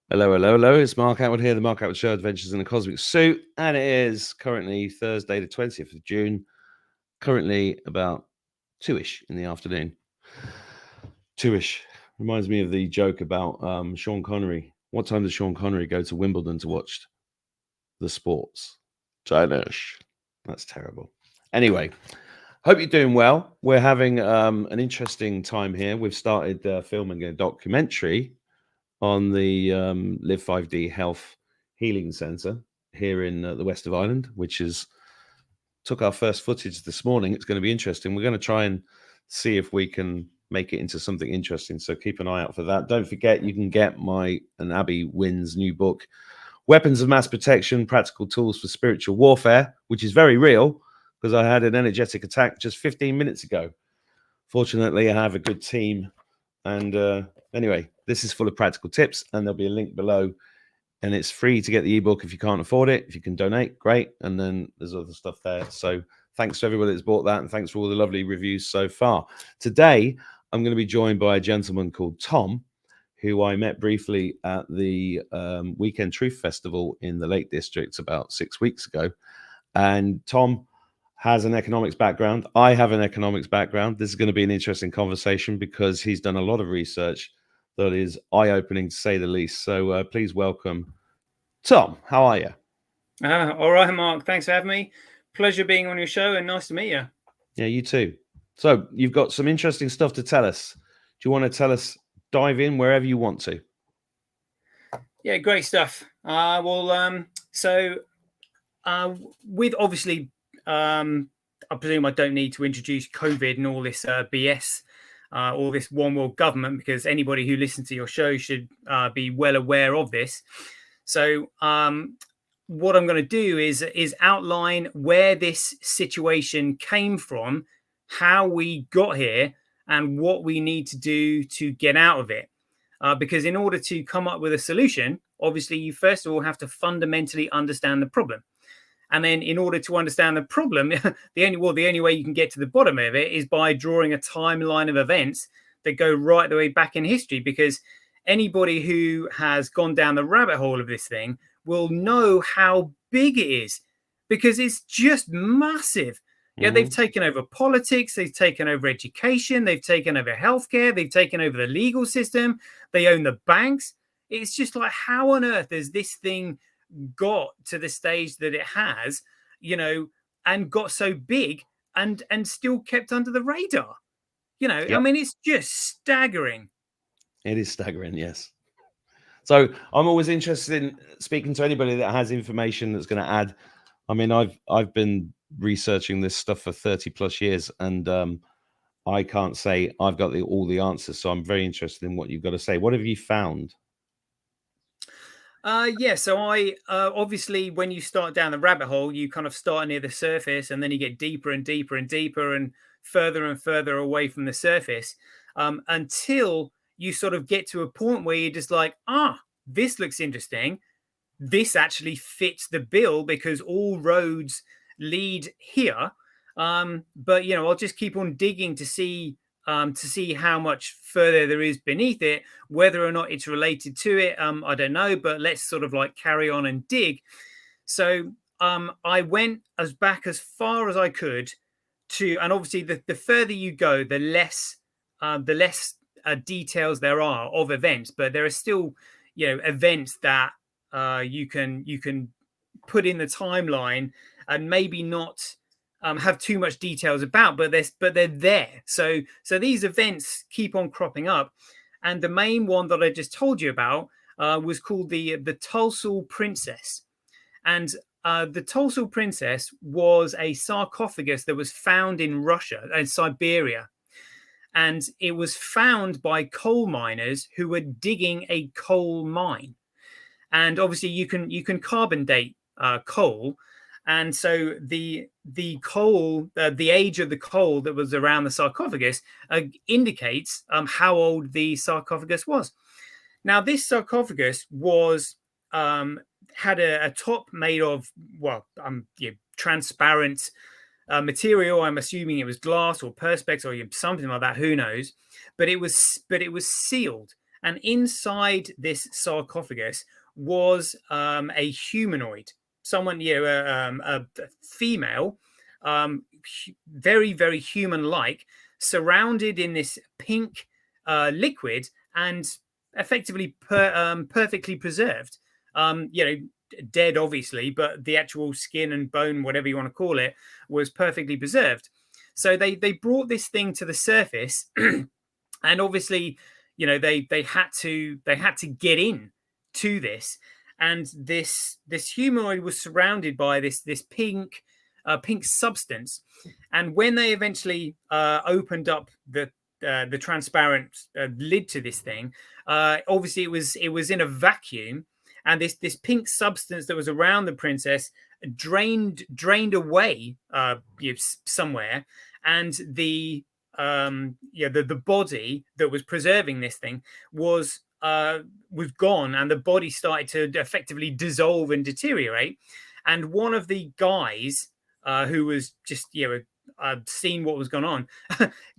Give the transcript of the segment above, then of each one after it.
Hello, hello, hello. It's Mark Atwood here, the Mark Atwood Show, Adventures in a Cosmic Suit. And it is currently Thursday, the 20th of June, currently about 2-ish in the afternoon. 2-ish. Reminds me of the joke about Sean Connery. What time does Sean Connery go to Wimbledon to watch the sports? China-ish. That's terrible. Anyway, hope you're doing well. We're having an interesting time here. We've started filming a documentary on the Live 5D Health Healing Centre here in the west of Ireland, which is took our first footage this morning. It's going to be interesting. We're going to try and see if we can make it into something interesting. So keep an eye out for that. Don't forget, you can get my and Abby Wynn's new book, Weapons of Mass Protection, Practical Tools for Spiritual Warfare, which is very real because I had an energetic attack just 15 minutes ago. Fortunately, I have a good team. And anyway, this is full of practical tips, and there'll be a link below. And it's free to get the ebook if you can't afford it. If you can donate, great. And then there's other stuff there. So thanks to everybody that's bought that, and thanks for all the lovely reviews so far. Today, I'm going to be joined by a gentleman called Tom, who I met briefly at the Weekend Truth Festival in the Lake District about 6 weeks ago. And Tom has an economics background. I have an economics background. This is going to be an interesting conversation because he's done a lot of research that is eye-opening, to say the least. So please welcome Tom. How are you? All right, Mark. Thanks for having me. Pleasure being on your show, and nice to meet you. Yeah, you too. So you've got some interesting stuff to tell us. Do you want to tell us, dive in wherever you want to? Yeah, great stuff. With obviously, I presume I don't need to introduce COVID and all this BS, all this one world government, because anybody who listens to your show should be well aware of this. So what I'm going to do is outline where this situation came from, how we got here, and what we need to do to get out of it. Because in order to come up with a solution, obviously, you first of all have to fundamentally understand the problem. And then in order to understand the problem, the only way you can get to the bottom of it is by drawing a timeline of events that go right the way back in history. Because anybody who has gone down the rabbit hole of this thing will know how big it is, because it's just massive. Yeah, they've taken over politics, they've taken over education, they've taken over healthcare, they've taken over the legal system, they own the banks. It's just like, how on earth has this thing got to the stage that it has, and got so big and still kept under the radar? Yep. I mean, it's just staggering. It is staggering, yes. So I'm always interested in speaking to anybody that has information that's going to add. I mean, I've been researching this stuff for 30 plus years, and I can't say I've got all the answers. So I'm very interested in what you've got to say. What have you found? So I obviously, when you start down the rabbit hole, you kind of start near the surface, and then you get deeper and deeper and deeper and further away from the surface, until you sort of get to a point where you're just like, this looks interesting. This actually fits the bill because all roads lead here. But I'll just keep on digging to see how much further there is beneath it. Whether or not it's related to it, I don't know, but let's sort of like carry on and dig. So I went back as far as I could and obviously the further you go, the less details there are of events, but there are still, events that you can put in the timeline and maybe not have too much details about, but they're there. So these events keep on cropping up, and the main one that I just told you about was called the Tulsul Princess, and the Tulsul Princess was a sarcophagus that was found in Russia and Siberia, and it was found by coal miners who were digging a coal mine, and obviously you can carbon date coal. And so the coal, the age of the coal that was around the sarcophagus indicates how old the sarcophagus was. Now, this sarcophagus was had a top made of transparent material. I'm assuming it was glass or perspex or something like that. Who knows? But it was sealed, and inside this sarcophagus was a humanoid, someone, a female, very, very human-like, surrounded in this pink liquid and effectively perfectly preserved. Dead, obviously, but the actual skin and bone, whatever you want to call it, was perfectly preserved. So they brought this thing to the surface, and obviously, they had to get in to this, and this humanoid was surrounded by this pink substance. And when they eventually opened up the transparent lid to this thing, obviously it was in a vacuum, and this pink substance that was around the princess drained away somewhere, and the body that was preserving this thing was gone, and the body started to effectively dissolve and deteriorate. And one of the guys who was just seen what was going on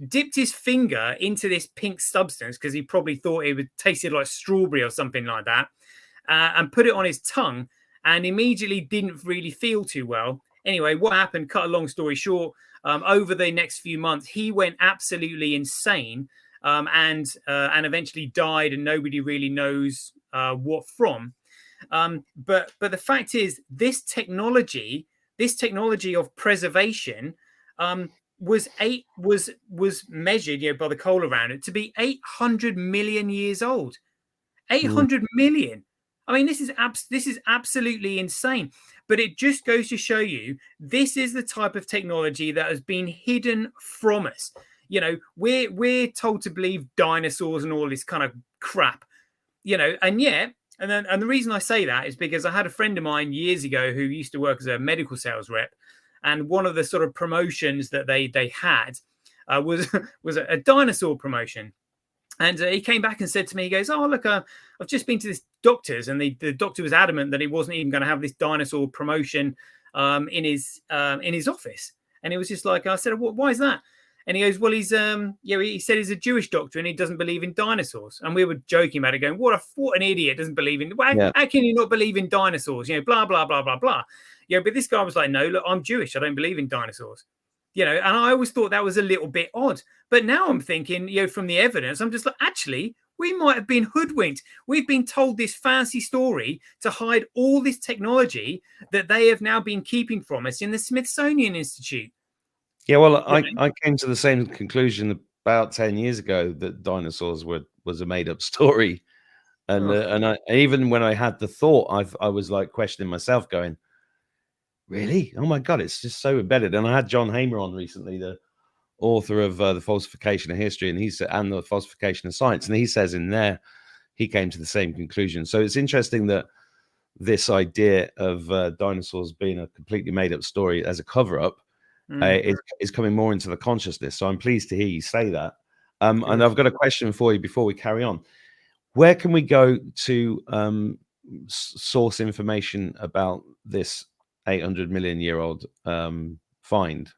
dipped his finger into this pink substance, because he probably thought it would tasted like strawberry or something like that, and put it on his tongue, and immediately didn't really feel too well. Anyway, what happened, cut a long story short, over the next few months, he went absolutely insane, and eventually died, and nobody really knows what from. But the fact is, this technology of preservation was measured, by the coal around it, to be 800 million years old. 800 million. I mean, this is absolutely insane. But it just goes to show you, this is the type of technology that has been hidden from us. We're told to believe dinosaurs and all this kind of crap, and yet, and the reason I say that is because I had a friend of mine years ago who used to work as a medical sales rep, and one of the sort of promotions that they had was a dinosaur promotion. And he came back and said to me, he goes, "Oh, look, I've just been to this doctor's," and the doctor was adamant that he wasn't even going to have this dinosaur promotion in his office. And it was just like, I said, "Why is that?" And he goes, "Well, he's he said he's a Jewish doctor and he doesn't believe in dinosaurs." And we were joking about it, going, "What an idiot, doesn't believe in. How can you not believe in dinosaurs? Blah blah blah blah blah." But this guy was like, "No, look, I'm Jewish. I don't believe in dinosaurs." And I always thought that was a little bit odd. But now I'm thinking, from the evidence, I'm just like, actually, we might have been hoodwinked. We've been told this fancy story to hide all this technology that they have now been keeping from us in the Smithsonian Institute. Yeah, well, I came to the same conclusion about 10 years ago, that dinosaurs was a made-up story. And I, even when I had the thought, I was like questioning myself, going, really? Oh my God, it's just so embedded. And I had John Hamer on recently, the author of The Falsification of History, and The Falsification of Science. And he says in there, he came to the same conclusion. So it's interesting that this idea of dinosaurs being a completely made up story as a cover up is coming more into the consciousness. So I'm pleased to hear you say that. And I've got a question for you before we carry on. Where can we go to source information about this 800 million year old find?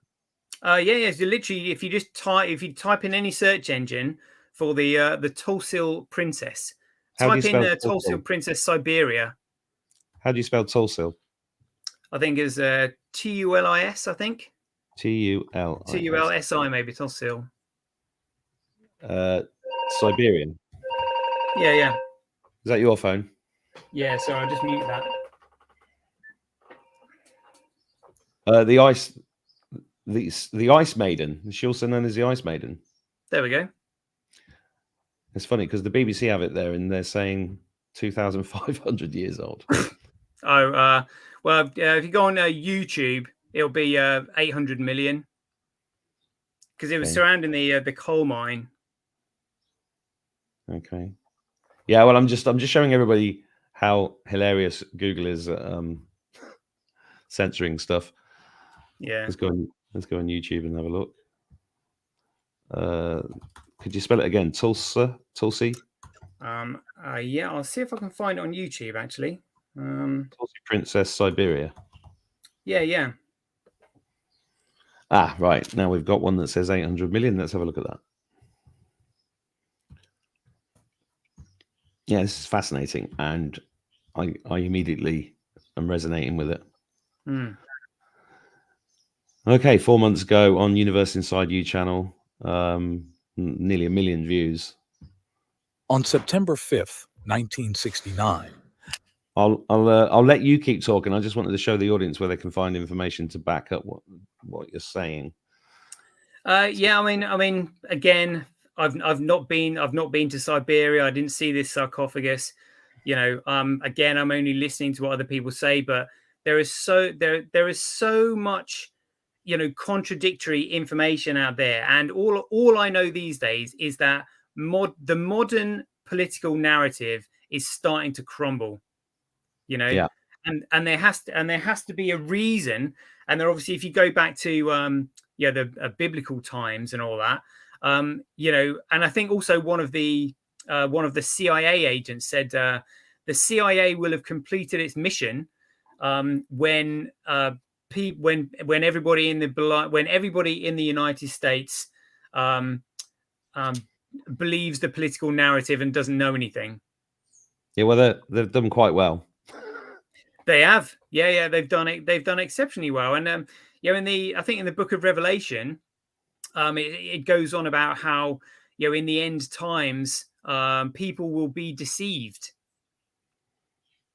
So literally, if you type in any search engine for the Tulsil Princess, type in Tulsil Princess Siberia. How do you spell Tulsil? I think it's Tulis. I think Tulsi, maybe Tulsil. Siberian. Yeah. Is that your phone? Yeah. Sorry, I'll just mute that. The Ice Maiden. Is she also known as the Ice Maiden? There we go. It's funny because the BBC have it there, and they're saying 2,500 years old. Well, if you go on YouTube, it'll be 800 million, because it was surrounding the coal mine. Okay. Yeah. Well, I'm just showing everybody how hilarious Google is censoring stuff. Yeah. Let's go on YouTube and have a look. Could you spell it again? Tulsi? Yeah, I'll see if I can find it on YouTube, actually. Tulsi Princess Siberia. Yeah. Ah, right. Now we've got one that says 800 million. Let's have a look at that. Yeah, this is fascinating, and I immediately am resonating with it. Okay, 4 months ago on Universe Inside You channel, nearly 1 million views. On September 5th, 1969. I'll let you keep talking. I just wanted to show the audience where they can find information to back up what you're saying. Yeah, I mean, again, I've not been to Siberia. I didn't see this sarcophagus. You know, again, I'm only listening to what other people say, but there is so much, you know, contradictory information out there, and all I know these days is that the modern political narrative is starting to crumble. You know, yeah, and there has to be a reason. And there obviously, if you go back to the biblical times and all that, you know, and I think also one of the CIA agents said the CIA will have completed its mission when everybody in the United States believes the political narrative and doesn't know anything. Yeah, well, they've done quite well. They have, yeah, they've done it. They've done exceptionally well, and I think in the Book of Revelation, it goes on about how in the end times, people will be deceived,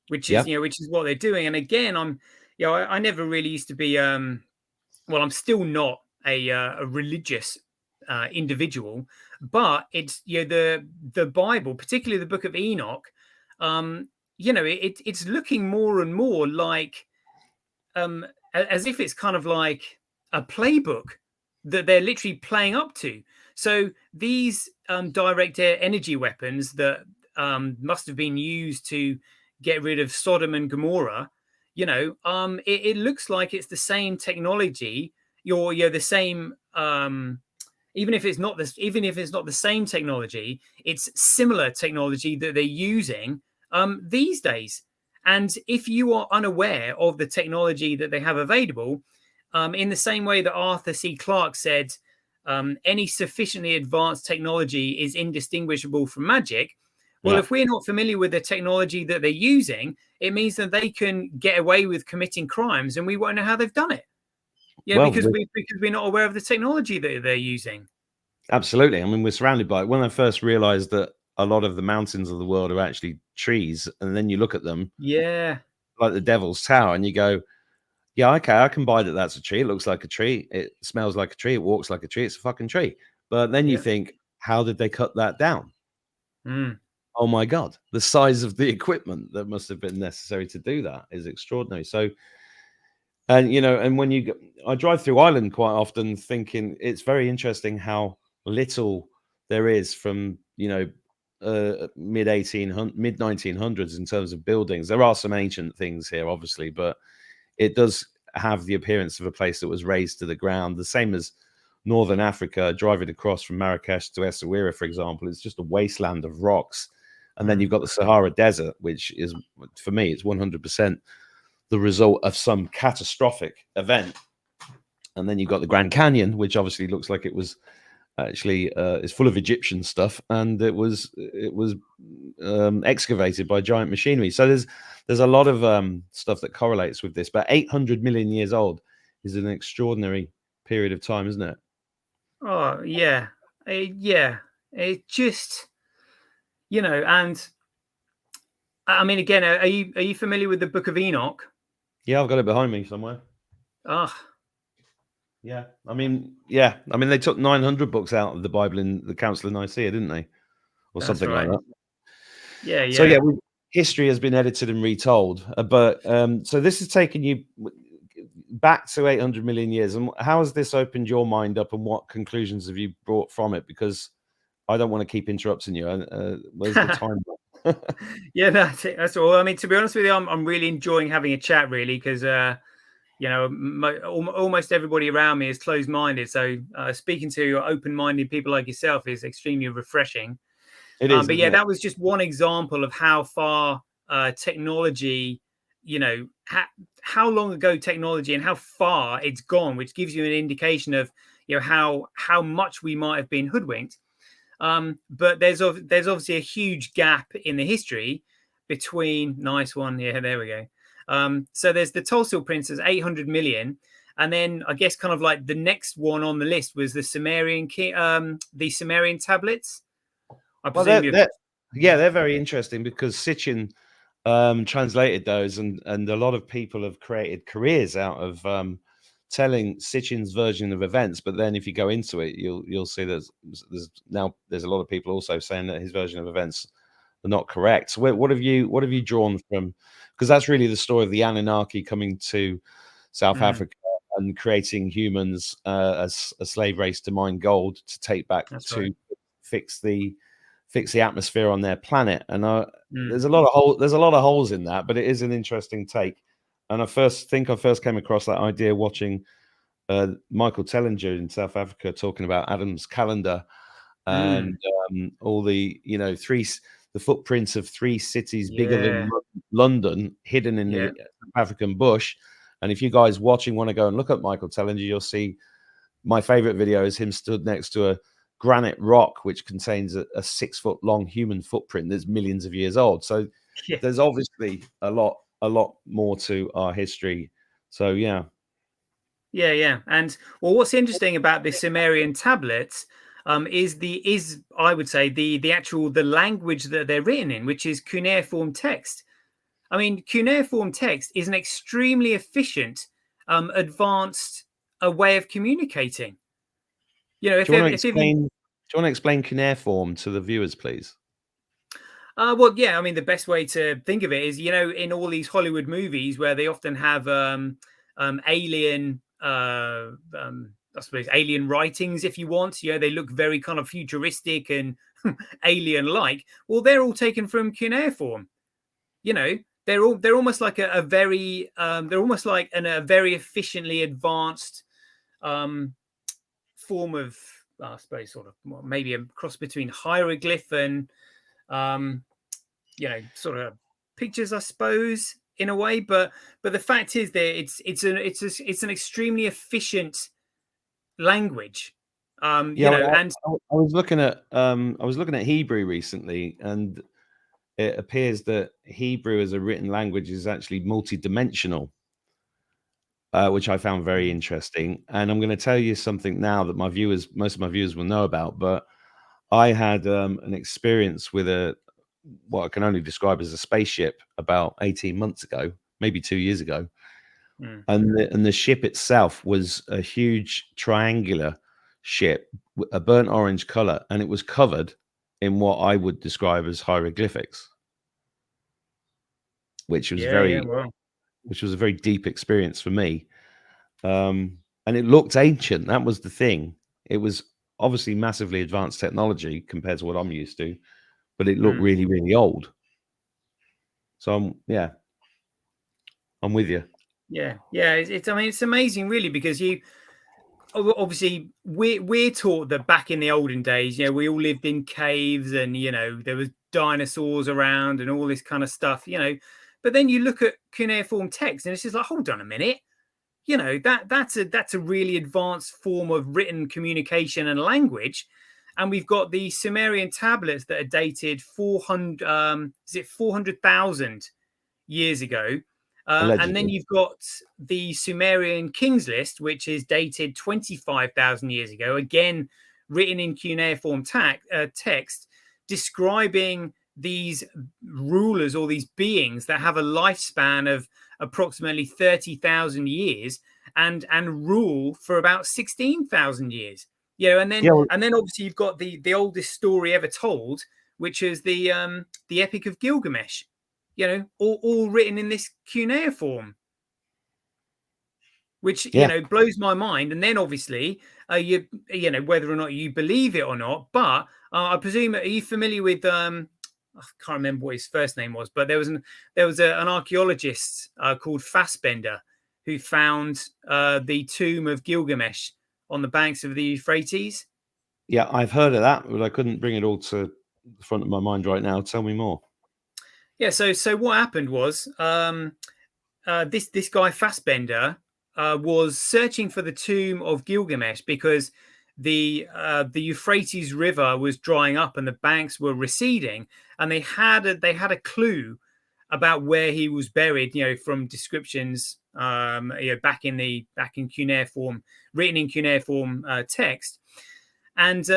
which is which is what they're doing. And again, I never really used to be, well, I'm still not a religious individual, but it's the Bible, particularly the Book of Enoch. It's looking more and more like as if it's kind of like a playbook that they're literally playing up to. So these direct air energy weapons that must have been used to get rid of Sodom and Gomorrah, it looks like it's the same technology. The same. Even if it's not the same technology, it's similar technology that they're using these days. And if you are unaware of the technology that they have available, in the same way that Arthur C. Clarke said, any sufficiently advanced technology is indistinguishable from magic. Well, if we're not familiar with the technology that they're using, it means that they can get away with committing crimes, and we won't know how they've done it. Yeah, well, because we're not aware of the technology that they're using. Absolutely. I mean, we're surrounded by it. When I first realized that a lot of the mountains of the world are actually trees, and then you look at them, like the Devil's Tower, and you go, yeah, okay, I can buy that that's a tree. It looks like a tree. It smells like a tree. It walks like a tree. It's a fucking tree. But then you think, how did they cut that down? Oh my God, the size of the equipment that must have been necessary to do that is extraordinary. So, and and when I drive through Ireland quite often, thinking it's very interesting how little there is from mid 1900s in terms of buildings. There are some ancient things here, obviously, but it does have the appearance of a place that was razed to the ground, the same as Northern Africa. Driving across from Marrakesh to Essaouira, for example, it's just a wasteland of rocks. And then you've got the Sahara Desert, which is, for me, it's 100% the result of some catastrophic event. And then you've got the Grand Canyon, which obviously looks like it was actually is full of Egyptian stuff, and it was excavated by giant machinery. So there's a lot of stuff that correlates with this. But 800 million years old is an extraordinary period of time, isn't it? Oh yeah, yeah. It just and I mean, again, are you familiar with the Book of Enoch? Yeah, I've got it behind me somewhere. Yeah, I mean, they took 900 books out of the Bible in the Council of Nicaea, didn't they, or That's something right. like that? Yeah. So history has been edited and retold, but so this has taken you back to 800 million years, and how has this opened your mind up, and what conclusions have you brought from it? Because I don't want to keep interrupting you. Where's the time? Yeah, that's it. That's all. I mean, to be honest with you, I'm really enjoying having a chat, really, because almost everybody around me is closed-minded. So speaking to open-minded people like yourself is extremely refreshing. It is. But yeah, that was just one example of how far technology, how long ago technology and how far it's gone, which gives you an indication of how much we might have been hoodwinked. But there's obviously a huge gap in the history between. Nice one, yeah, there we go. So there's the Tolstoy princes, 800 million, and then I guess kind of like the next one on the list was the Sumerian tablets. I presume they're very interesting because Sitchin translated those, and a lot of people have created careers out of telling Sitchin's version of events. But then if you go into it, you'll see there's a lot of people also saying that his version of events are not correct. So what have you drawn from? Because that's really the story of the Anunnaki coming to South Africa and creating humans as a slave race to mine gold to take back fix the atmosphere on their planet. And there's a lot of holes in that, but it is an interesting take. And I first came across that idea watching Michael Tellinger in South Africa talking about Adam's calendar and all the the footprints of 3 cities bigger than London hidden in the African bush. And if you guys watching want to go and look at Michael Tellinger, you'll see my favorite video is him stood next to a granite rock which contains a 6-foot long human footprint that's millions of years old. So there's obviously a lot more to our history. So yeah. And well, what's interesting about the Sumerian tablets is I would say the language that they're written in, which is cuneiform text. I mean, cuneiform text is an extremely efficient, advanced way of communicating. You know, do you want to explain cuneiform to the viewers, please? Well, yeah. I mean, the best way to think of it is, in all these Hollywood movies where they often have alien, I suppose, alien writings, if you want. They look very kind of futuristic and alien-like. Well, they're all taken from cuneiform. They're almost like a very very efficiently advanced form of, I suppose, sort of maybe a cross between hieroglyph and sort of pictures, I suppose, in a way. But the fact is that it's an extremely efficient language. I was looking at Hebrew recently, and it appears that Hebrew as a written language is actually multidimensional, which I found very interesting. And I'm going to tell you something now that most of my viewers will know about. But I had an experience with what I can only describe as a spaceship about 18 months ago, maybe 2 years ago. And the ship itself was a huge triangular ship, a burnt orange color, and it was covered in what I would describe as hieroglyphics, which was which was a very deep experience for me. And it looked ancient. That was the thing. It was obviously massively advanced technology compared to what I'm used to, but it looked really, really old. So I'm with you. Yeah. It's amazing, really, because obviously we're taught that back in the olden days, we all lived in caves, and there was dinosaurs around and all this kind of stuff, But then you look at cuneiform text, and it's just like, hold on a minute, that's a really advanced form of written communication and language. And we've got the Sumerian tablets that are dated 400,000 years ago. And then you've got the Sumerian King's List, which is dated 25,000 years ago, again, written in cuneiform text, describing these rulers or these beings that have a lifespan of approximately 30,000 years and rule for about 16,000 years. And then obviously you've got the oldest story ever told, which is the Epic of Gilgamesh. All written in this cuneiform, which blows my mind. And then obviously, whether or not you believe it or not, but I presume, are you familiar with I can't remember what his first name was, but there was an archaeologist called Fassbender who found the tomb of Gilgamesh on the banks of the Euphrates. Yeah, I've heard of that, but I couldn't bring it all to the front of my mind right now. Tell me more. Yeah, so what happened was this guy Fassbender was searching for the tomb of Gilgamesh because the Euphrates River was drying up and the banks were receding, and they had a clue about where he was buried, from descriptions, back in cuneiform, written in cuneiform text, and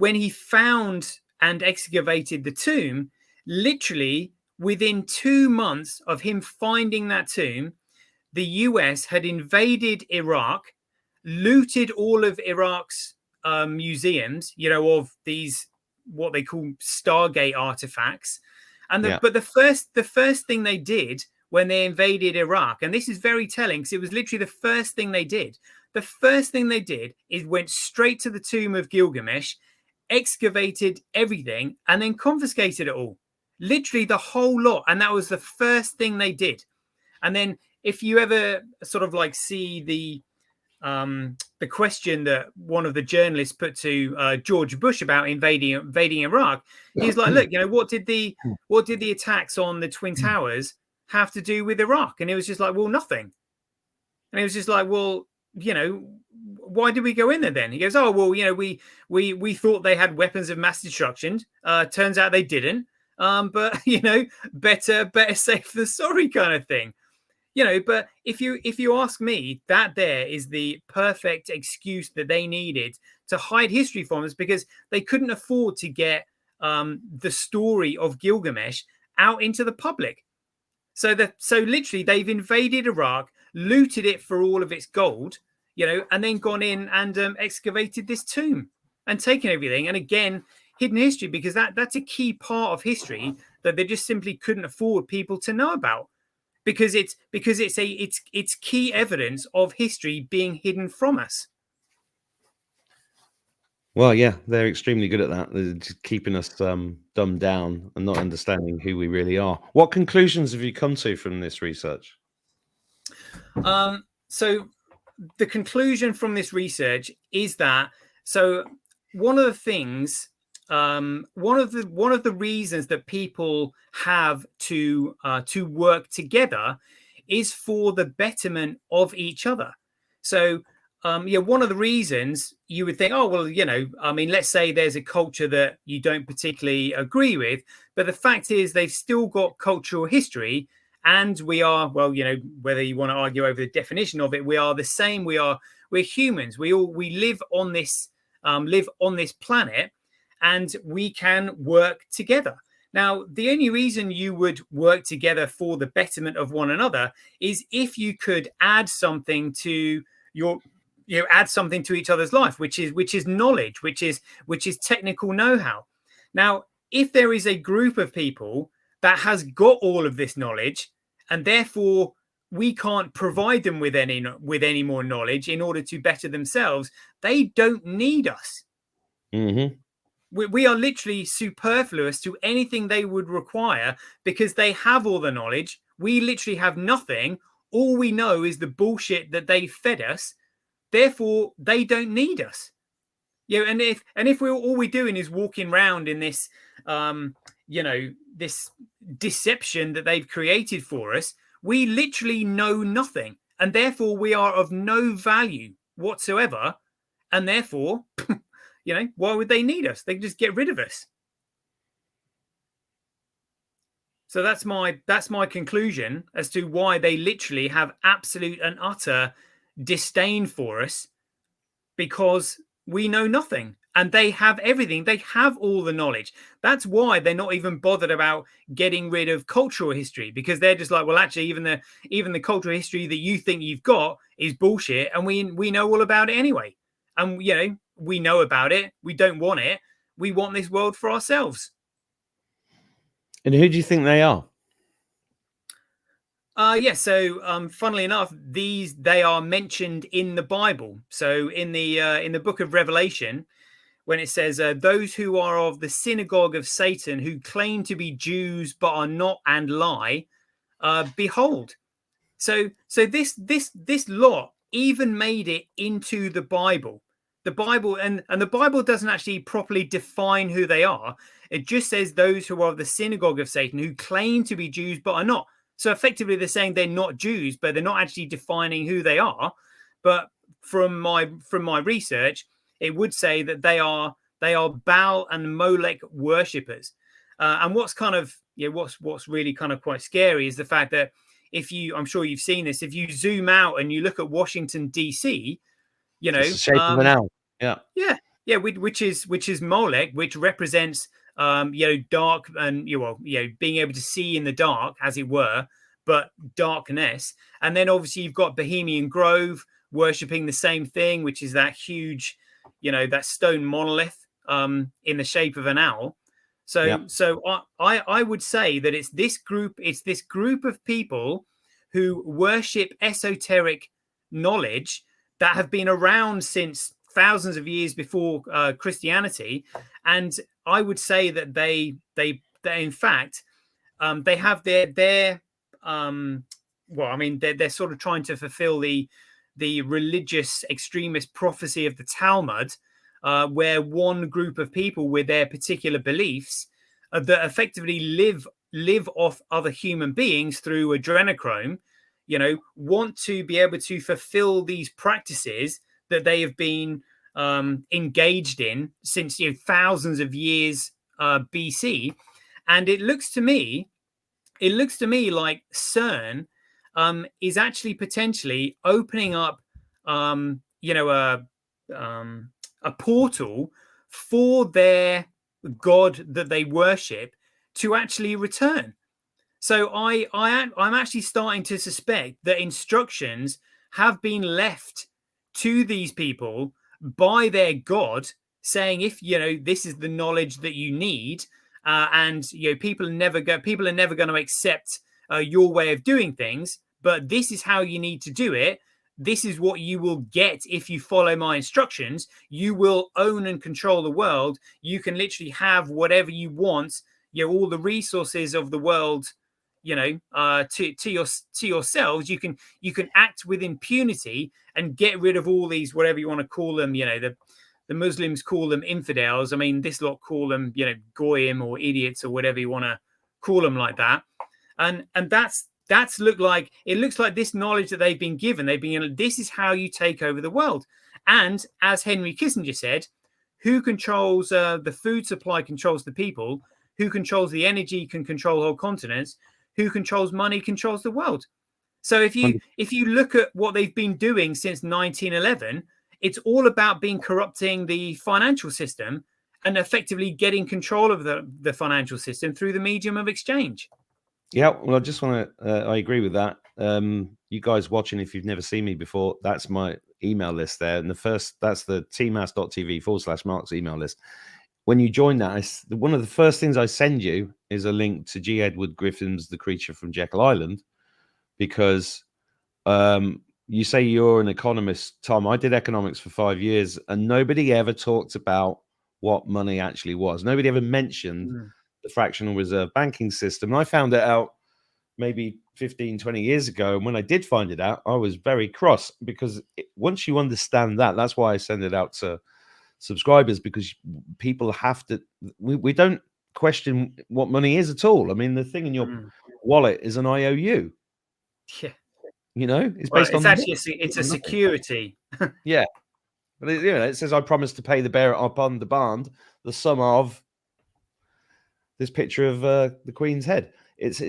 when he found and excavated the tomb, literally within 2 months of him finding that tomb, the US had invaded Iraq, looted all of Iraq's museums, of these what they call Stargate artifacts. But the first thing they did when they invaded Iraq, and this is very telling because it was literally the first thing they did. The first thing they did is went straight to the tomb of Gilgamesh, excavated everything, and then confiscated it all. Literally the whole lot. And that was the first thing they did. And then if you ever sort of like see the question that one of the journalists put to George Bush about invading Iraq, he's like, look, what did the attacks on the Twin Towers have to do with Iraq? And it was just like, well, nothing. And it was just like, well, why did we go in there then? He goes, oh, well, we thought they had weapons of mass destruction. Turns out they didn't. But better safe than sorry kind of thing. But if you ask me, that there is the perfect excuse that they needed to hide history from us, because they couldn't afford to get the story of Gilgamesh out into the public. So literally they've invaded Iraq, looted it for all of its gold, and then gone in and excavated this tomb and taken everything. And again, hidden history, because that's a key part of history that they just simply couldn't afford people to know about. Because it's key evidence of history being hidden from us. Well, yeah, they're extremely good at that. They're just keeping us dumbed down and not understanding who we really are. What conclusions have you come to from this research? So the conclusion from this research is that one of the things. One of the reasons that people have to work together is for the betterment of each other. So, one of the reasons you would think, oh, well, let's say there's a culture that you don't particularly agree with, but the fact is they've still got cultural history, and we are, whether you want to argue over the definition of it, we are the same. We're humans. We live on this planet. And we can work together. Now, the only reason you would work together for the betterment of one another is if you could add something to each other's life, which is knowledge, which is technical know-how. Now, if there is a group of people that has got all of this knowledge, and therefore we can't provide them with any more knowledge in order to better themselves, they don't need us. Mm-hmm. We are literally superfluous to anything they would require, because they have all the knowledge. We literally have nothing. All we know is the bullshit that they fed us. Therefore, they don't need us. And if we're doing is walking around in this, this deception that they've created for us, we literally know nothing, and therefore we are of no value whatsoever, and therefore. Why would they need us? They can just get rid of us. So that's my conclusion as to why they literally have absolute and utter disdain for us, because we know nothing and they have everything. They have all the knowledge. That's why they're not even bothered about getting rid of cultural history, because they're just like, well, actually, even the cultural history that you think you've got is bullshit, and we know all about it anyway. And we know about it. We don't want it. We want this world for ourselves. And who do you think they are? So funnily enough, they are mentioned in the Bible. So in the book of Revelation, when it says those who are of the synagogue of Satan, who claim to be Jews but are not and lie, behold. So this lot even made it into the Bible. The Bible and the Bible doesn't actually properly define who they are. It just says those who are of the synagogue of Satan, who claim to be Jews but are not. So effectively, they're saying they're not Jews, but they're not actually defining who they are. But from my research, it would say that they are Baal and Molech worshippers. And what's kind of what's really kind of quite scary is the fact that I'm sure you've seen this, if you zoom out and you look at Washington DC, it's the shape of an owl. Yeah, which is Molech, which represents dark and being able to see in the dark, as it were, but darkness. And then obviously you've got Bohemian Grove worshipping the same thing, which is that huge, that stone monolith in the shape of an owl. So I would say that it's this group of people who worship esoteric knowledge that have been around since thousands of years before Christianity, and I would say that they in fact they have they're sort of trying to fulfill the religious extremist prophecy of the Talmud, where one group of people with their particular beliefs that effectively live off other human beings through adrenochrome, want to be able to fulfill these practices that they have been engaged in since thousands of years BC. And it looks to me like CERN is actually potentially opening up a portal for their god that they worship to actually return. So I'm actually starting to suspect that instructions have been left to these people by their god, saying, if this is the knowledge that you need, and people are never going to accept your way of doing things, but this is how you need to do it. This is what you will get if you follow my instructions. You will own and control the world. You can literally have whatever you want, all the resources of the world, to yourselves. You can act with impunity and get rid of all these, whatever you want to call them. The Muslims call them infidels. I mean, this lot call them, goyim or idiots or whatever you want to call them like that. And it looks like this knowledge that they've been given. This is how you take over the world. And as Henry Kissinger said, who controls the food supply controls the people. Who controls the energy can control whole continents. Who controls money controls the world. So if you look at what they've been doing since 1911, it's all about corrupting the financial system and effectively getting control of the financial system through the medium of exchange. Yeah, well, I just want to, I agree with that. You guys watching, if you've never seen me before, that's my email list there. And that's the tmas.tv/Mark's email list. When you join that, one of the first things I send you is a link to G. Edward Griffin's The Creature from Jekyll Island, because you say you're an economist, Tom. I did economics for 5 years, and nobody ever talked about what money actually was. Nobody ever mentioned the fractional reserve banking system. And I found it out maybe 15, 20 years ago. And when I did find it out, I was very cross, because once you understand that, that's why I send it out to subscribers, because people have to, we don't question what money is at all. I mean, the thing in your wallet is an IOU. Yeah. It's based on it's a security. Yeah. But it says, I promise to pay the bearer upon the bond the sum of this picture of the Queen's head. It's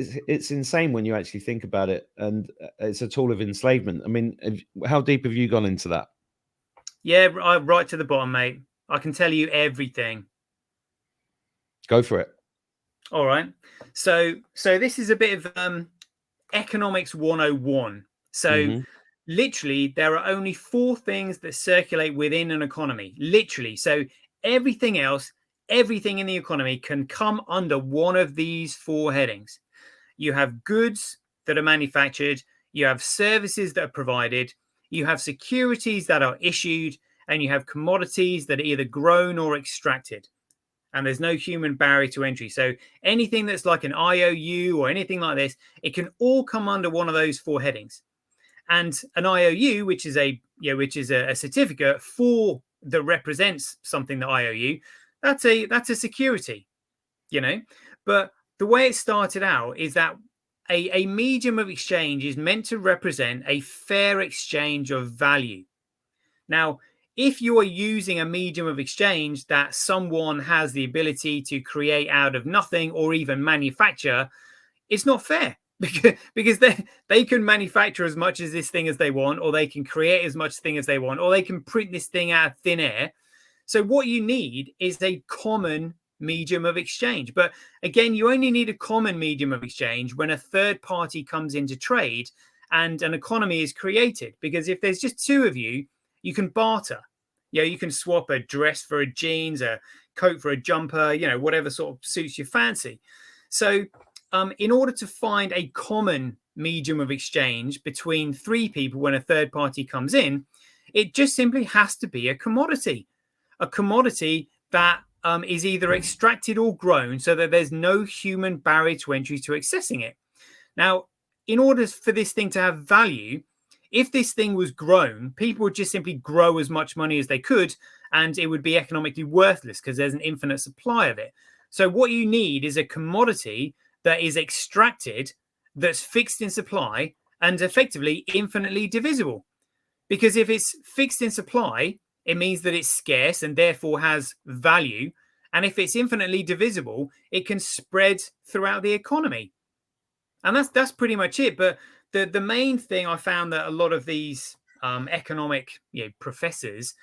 insane when you actually think about it, and it's a tool of enslavement. I mean, how deep have you gone into that? Yeah, right to the bottom, mate. I can tell you everything. Go for it. All right. So this is a bit of economics 101. So literally, there are only 4 things that circulate within an economy. Literally. So everything else, everything in the economy can come under one of these 4 headings. You have goods that are manufactured. You have services that are provided. You have securities that are issued, and you have commodities that are either grown or extracted. And there's no human barrier to entry. So anything that's like an IOU or anything like this, it can all come under one of those 4 headings. And an IOU, which is a certificate that represents something that I owe you, that's a security, But the way it started out is that a medium of exchange is meant to represent a fair exchange of value. Now, if you are using a medium of exchange that someone has the ability to create out of nothing or even manufacture, it's not fair because they can manufacture as much as this thing as they want, or they can create as much thing as they want, or they can print this thing out of thin air. So what you need is a common medium of exchange. But again, you only need a common medium of exchange when a third party comes into trade and an economy is created. Because if there's just two of you, you can barter. You can swap a dress for a jeans, a coat for a jumper, whatever sort of suits your fancy. So in order to find a common medium of exchange between three people when a third party comes in, it just simply has to be a commodity that is either extracted or grown so that there's no human barrier to entry to accessing it. Now, in order for this thing to have value, if this thing was grown, people would just simply grow as much money as they could, and it would be economically worthless because there's an infinite supply of it. So what you need is a commodity that is extracted, that's fixed in supply, and effectively infinitely divisible. Because if it's fixed in supply, it means that it's scarce and therefore has value. And if it's infinitely divisible, it can spread throughout the economy. And that's pretty much it. But the main thing I found that a lot of these economic professors,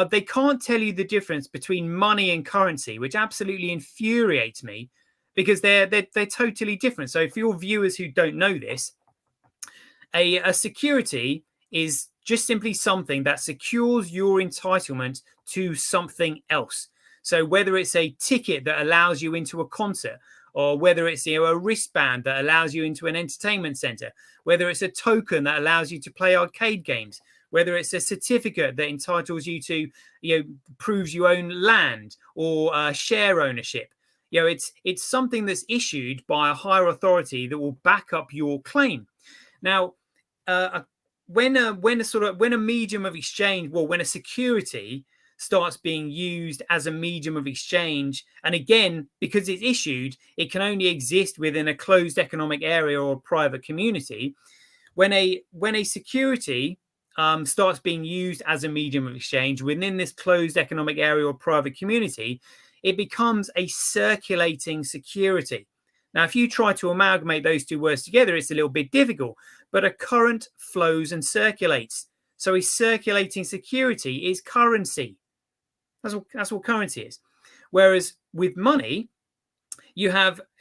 they can't tell you the difference between money and currency, which absolutely infuriates me because they're totally different. So for your viewers who don't know this, a security is just simply something that secures your entitlement to something else. So whether it's a ticket that allows you into a concert, or whether it's a wristband that allows you into an entertainment center, whether it's a token that allows you to play arcade games, whether it's a certificate that entitles you to, proves you own land or share ownership. It's something that's issued by a higher authority that will back up your claim. Now, when a medium of exchange, when a security starts being used as a medium of exchange, and again, because it's issued, it can only exist within a closed economic area or private community. When a security starts being used as a medium of exchange within this closed economic area or private community, it becomes a circulating security. Now, if you try to amalgamate those two words together, it's a little bit difficult, but a current flows and circulates. So a circulating security is currency. That's what currency is. Whereas with money,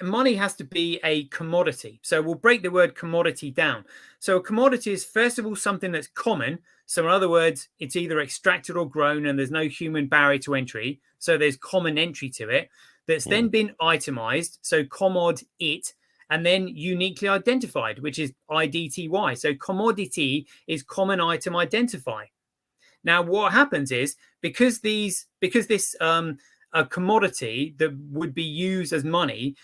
money has to be a commodity. So we'll break the word commodity down. So a commodity is, first of all, something that's common. So in other words, it's either extracted or grown and there's no human barrier to entry. So there's common entry to it. That's then been itemized. So commod it, and then uniquely identified, which is IDTY. So commodity is common item identify. Now, what happens is because this a commodity that would be used as money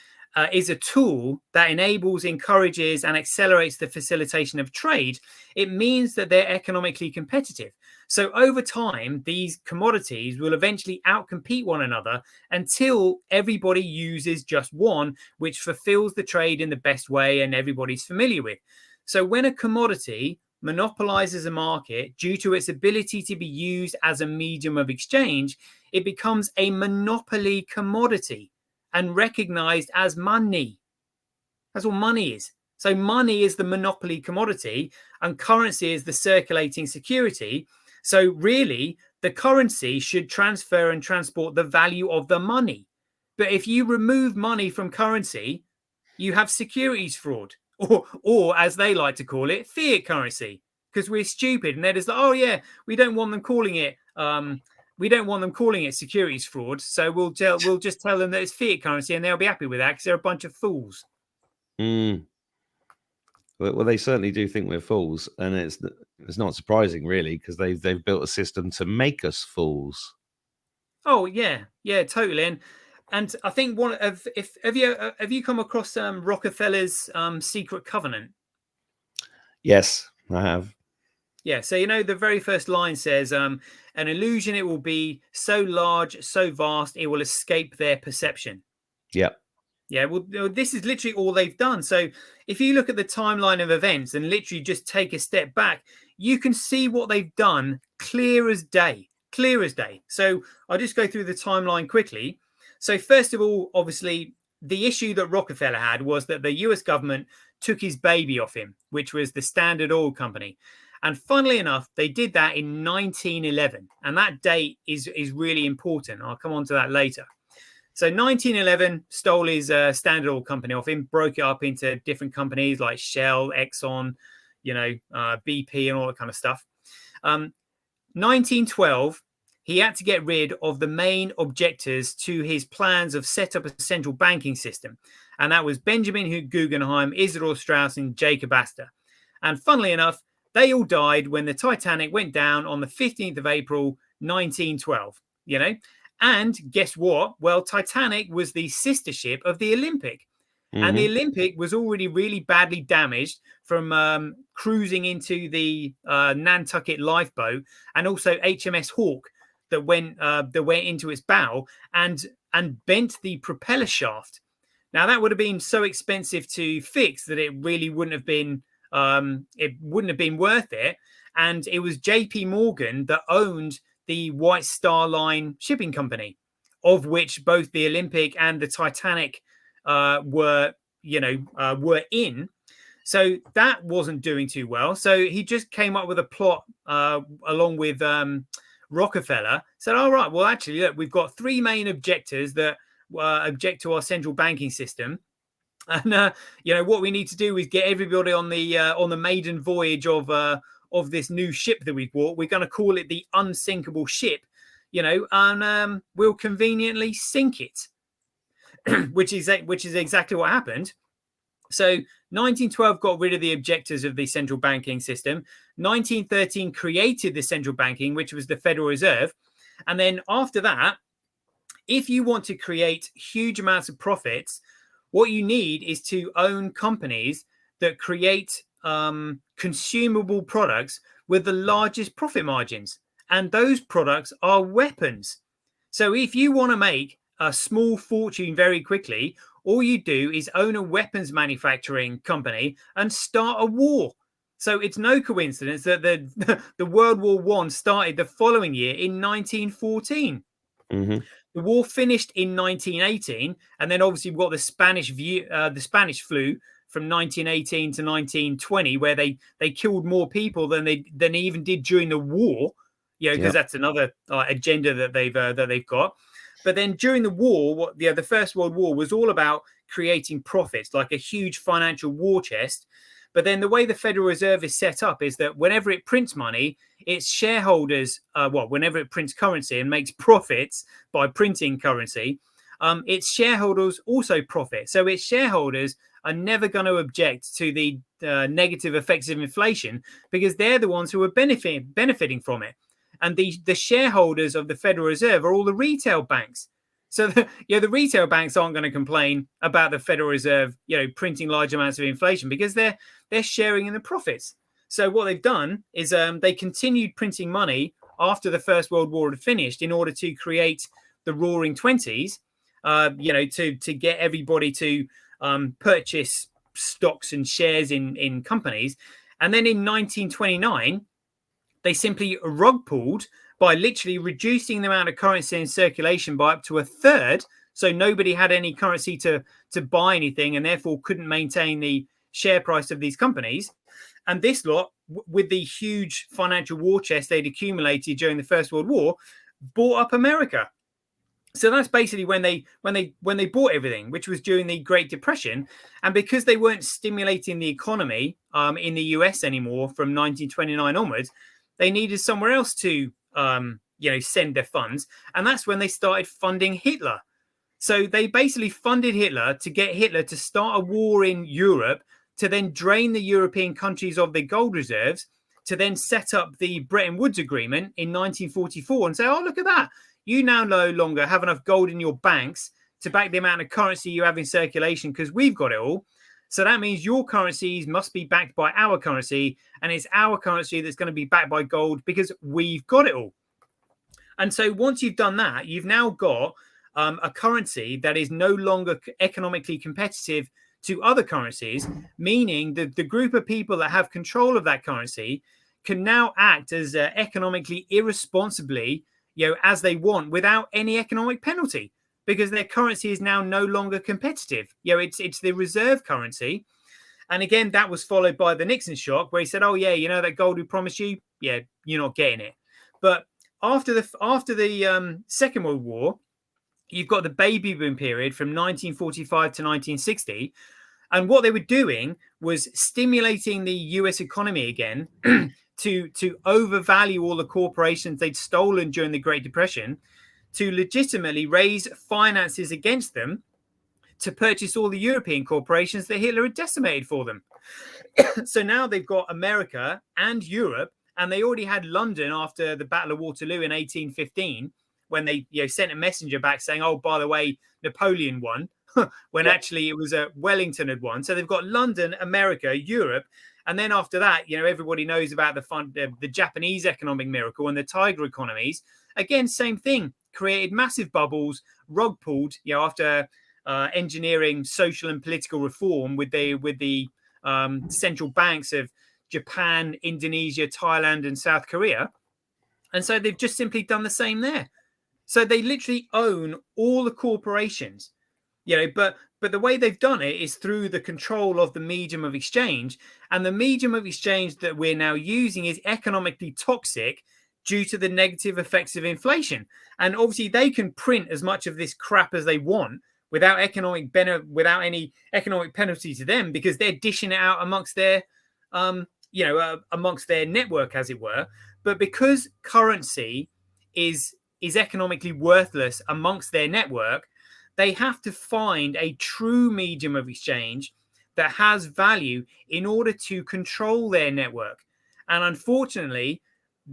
is a tool that enables, encourages, and accelerates the facilitation of trade, it means that they're economically competitive. So over time, these commodities will eventually outcompete one another until everybody uses just one, which fulfills the trade in the best way and everybody's familiar with. So when a commodity monopolizes a market due to its ability to be used as a medium of exchange, it becomes a monopoly commodity and recognized as money. That's what money is. So money is the monopoly commodity and currency is the circulating security. So really, the currency should transfer and transport the value of the money. But if you remove money from currency, you have securities fraud, or as they like to call it, fiat currency, because we're stupid. And they're just like, oh yeah, we don't want them calling it securities fraud. So we'll just tell them that it's fiat currency, and they'll be happy with that because they're a bunch of fools. Well, they certainly do think we're fools, and it's not surprising really because they've built a system to make us fools. Oh yeah, totally. And I think have you come across Rockefellers' Secret Covenant? Yes, I have. Yeah, so the very first line says, an illusion, it will be so large, so vast, it will escape their perception. Yep. Yeah, well, this is literally all they've done. So if you look at the timeline of events and literally just take a step back, you can see what they've done clear as day. clear as day. So I'll just go through the timeline quickly. So first of all, obviously, the issue that Rockefeller had was that the US government took his baby off him, which was the Standard Oil Company. And funnily enough, they did that in 1911. And that date is really important. I'll come on to that later. So 1911 stole his Standard Oil Company off him, broke it up into different companies like Shell, Exxon, BP and all that kind of stuff. 1912, he had to get rid of the main objectors to his plans of set up a central banking system. And that was Benjamin Guggenheim, Isidor Straus, and Jacob Astor. And funnily enough, they all died when the Titanic went down on the 15th of April, 1912, And guess what? Well, Titanic was the sister ship of the Olympic. Mm-hmm. And the Olympic was already really badly damaged from cruising into the Nantucket lifeboat and also HMS Hawke that went into its bow and bent the propeller shaft. Now, that would have been so expensive to fix that it really wouldn't have been worth it. And it was JP Morgan that owned the White Star Line shipping company, of which both the Olympic and the Titanic were in. So that wasn't doing too well. So he just came up with a plot along with Rockefeller, said, all right, well, actually, look, we've got three main objectors that object to our central banking system. And, what we need to do is get everybody on the maiden voyage of this new ship that we've bought. We're going to call it the unsinkable ship, and we'll conveniently sink it, which is exactly what happened. So 1912 got rid of the objectors of the central banking system. 1913 created the central banking, which was the Federal Reserve. And then after that, if you want to create huge amounts of profits, what you need is to own companies that create consumable products with the largest profit margins. And those products are weapons. So if you want to make a small fortune very quickly, all you do is own a weapons manufacturing company and start a war. So it's no coincidence that the World War I started the following year in 1914. Mm-hmm. The war finished in 1918, and then obviously we've got the Spanish flu from 1918 to 1920, where they killed more people than they even did during the war. Because that's another agenda that they've got. But then during the war, the First World War was all about creating profits, like a huge financial war chest. But then the way the Federal Reserve is set up is that whenever it prints money, its shareholders, whenever it prints currency and makes profits by printing currency, its shareholders also profit. So its shareholders are never going to object to the negative effects of inflation because they're the ones who are benefiting from it. And the shareholders of the Federal Reserve are all the retail banks. So the retail banks aren't going to complain about the Federal Reserve, printing large amounts of inflation because they're sharing in the profits. So what they've done is they continued printing money after the First World War had finished in order to create the Roaring Twenties, to get everybody to purchase stocks and shares in companies. And then in 1929, they simply rug pulled by literally reducing the amount of currency in circulation by up to a third. So nobody had any currency to buy anything and therefore couldn't maintain the share price of these companies. And this lot, with the huge financial war chest they'd accumulated during the First World War, bought up America. So that's basically when they bought everything, which was during the Great Depression. And because they weren't stimulating the economy in the US anymore from 1929 onwards, they needed somewhere else to, send their funds. And that's when they started funding Hitler. So they basically funded Hitler to get Hitler to start a war in Europe, to then drain the European countries of their gold reserves, to then set up the Bretton Woods Agreement in 1944 and say, oh, look at that. You now no longer have enough gold in your banks to back the amount of currency you have in circulation because we've got it all. So that means your currencies must be backed by our currency, and it's our currency that's going to be backed by gold because we've got it all. And so once you've done that, you've now got a currency that is no longer economically competitive to other currencies, meaning that the group of people that have control of that currency can now act as economically irresponsibly, as they want without any economic penalty, because their currency is now no longer competitive. It's the reserve currency. And again, that was followed by the Nixon shock, where he said, "Oh yeah, that gold we promised you, yeah, you're not getting it." But after the Second World War, you've got the baby boom period from 1945 to 1960, and what they were doing was stimulating the U.S. economy again to overvalue all the corporations they'd stolen during the Great Depression, to legitimately raise finances against them to purchase all the European corporations that Hitler had decimated for them. So now they've got America and Europe, and they already had London after the Battle of Waterloo in 1815, when they sent a messenger back saying, "Oh, by the way, Napoleon won," when actually it was Wellington had won. So they've got London, America, Europe. And then after that, everybody knows about the Japanese economic miracle and the tiger economies. Again, same thing, created massive bubbles, rug pulled, after engineering social and political reform with the central banks of Japan, Indonesia, Thailand, and South Korea. And so they've just simply done the same there. So they literally own all the corporations, but the way they've done it is through the control of the medium of exchange. And the medium of exchange that we're now using is economically toxic due to the negative effects of inflation. And obviously they can print as much of this crap as they want without any economic penalty to them, because they're dishing it out amongst their amongst their network, as it were. But because currency is economically worthless amongst their network, they have to find a true medium of exchange that has value in order to control their network. And unfortunately,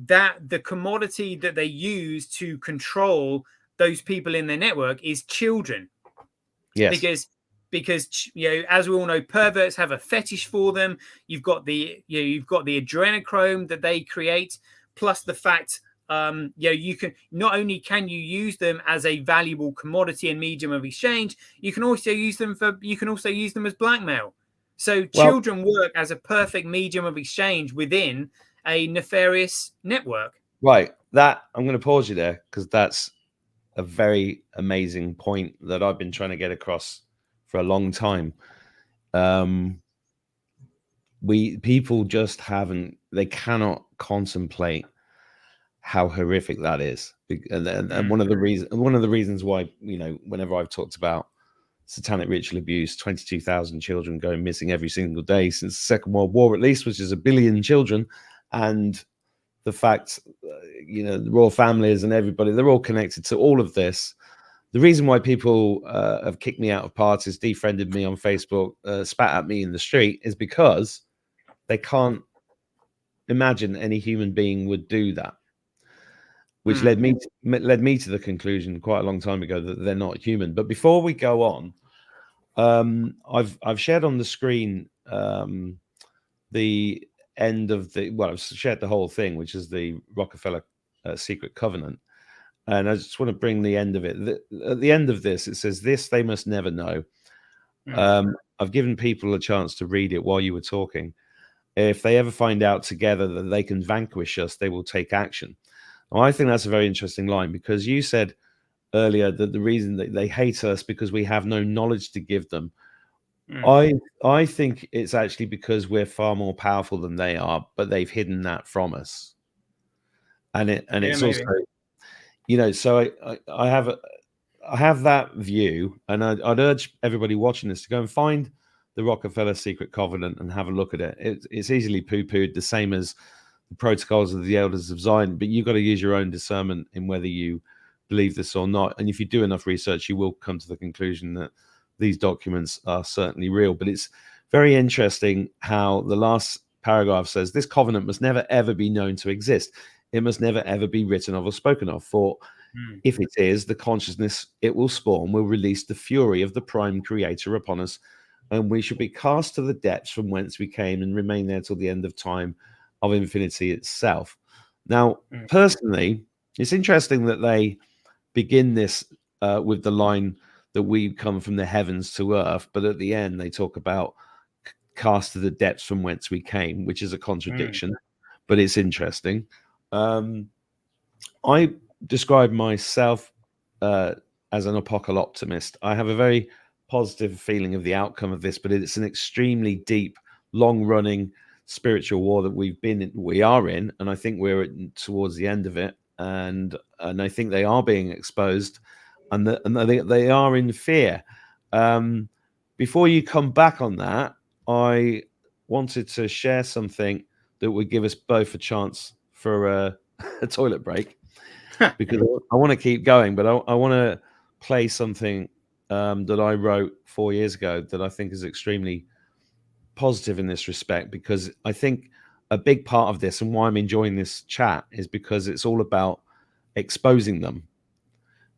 that the commodity that they use to control those people in their network is children. Yes. Because as we all know, perverts have a fetish for them. You've got the adrenochrome that they create, plus the fact you can not only can you use them as a valuable commodity and medium of exchange, you can also use them as blackmail. So children work as a perfect medium of exchange within a nefarious network. Right. That I'm going to pause you there, because that's a very amazing point that I've been trying to get across for a long time. People just they cannot contemplate how horrific that is. And one of the reasons why, whenever I've talked about satanic ritual abuse, 22,000 children going missing every single day since the Second World War, at least, which is 1 billion children, and the fact, the royal families and everybody, they're all connected to all of this. The reason why people have kicked me out of parties, defriended me on Facebook, spat at me in the street, is because they can't imagine any human being would do that, which led me to the conclusion quite a long time ago that they're not human. But before we go on, I've shared on the screen the end of I've shared the whole thing, which is the Rockefeller secret covenant. And I just want to bring the end of it. At the end of this, it says, "This they must never know." I've given people a chance to read it while you were talking. "If they ever find out together that they can vanquish us, they will take action." Now, I think that's a very interesting line, because you said earlier that the reason that they hate us because we have no knowledge to give them. I think it's actually because we're far more powerful than they are, but they've hidden that from us. And it's maybe. Also, so I have that view, and I'd urge everybody watching this to go and find the Rockefeller Secret Covenant and have a look at it. It's easily poo-pooed, the same as the Protocols of the Elders of Zion, but you've got to use your own discernment in whether you believe this or not. And if you do enough research, you will come to the conclusion that these documents are certainly real. But it's very interesting how the last paragraph says, "This covenant must never, ever be known to exist. It must never, ever be written of or spoken of. For if it is, the consciousness it will spawn will release the fury of the prime creator upon us, and we shall be cast to the depths from whence we came and remain there till the end of time of infinity itself." Now, personally, it's interesting that they begin this with the line that we come from the heavens to earth, but at the end they talk about cast to the depths from whence we came, which is a contradiction, but it's interesting. I describe myself as an apocalyptimist. I have a very positive feeling of the outcome of this, but it's an extremely deep, long-running spiritual war that we are in, and I think we're towards the end of it, and I think they are being exposed, and they are in fear. Before you come back on that, I wanted to share something that would give us both a chance for a toilet break, because I want to keep going, but I want to play something that I wrote 4 years ago that I think is extremely positive in this respect, because I think a big part of this and why I'm enjoying this chat is because it's all about exposing them.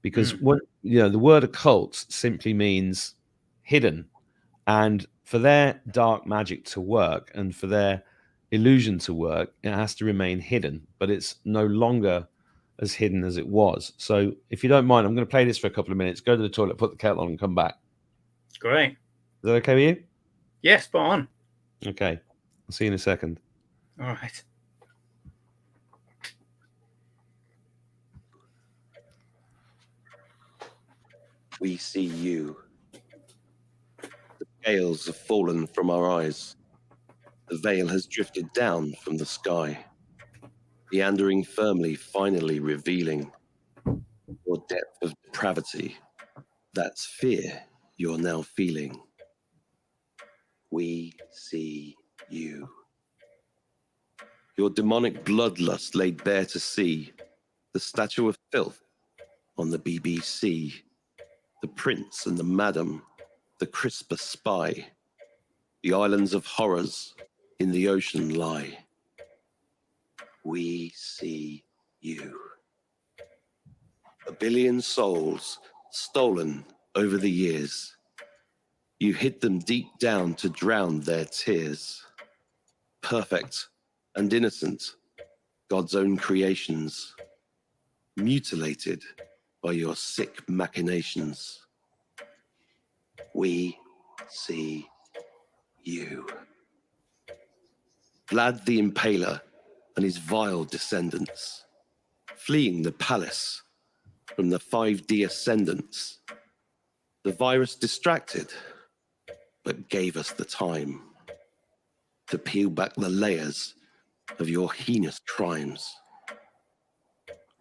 Because the word occult simply means hidden, and for their dark magic to work and for their illusion to work, it has to remain hidden, but it's no longer as hidden as it was. So if you don't mind, I'm going to play this for a couple of minutes, go to the toilet, put the kettle on and come back. Great. Is that okay with you? Yes, spot on. Okay. I'll see you in a second. All right. We see you. The scales have fallen from our eyes. The veil has drifted down from the sky, meandering firmly, finally revealing your depth of depravity. That's fear you're now feeling. We see you. Your demonic bloodlust laid bare to see, the statue of filth on the BBC, the prince and the madam, the crisper spy, the islands of horrors in the ocean lie. We see you. A billion souls stolen over the years. You hid them deep down to drown their tears. Perfect and innocent, God's own creations, mutilated by your sick machinations. We see you. Vlad the Impaler and his vile descendants, fleeing the palace from the 5D ascendants. The virus distracted, but gave us the time to peel back the layers of your heinous crimes.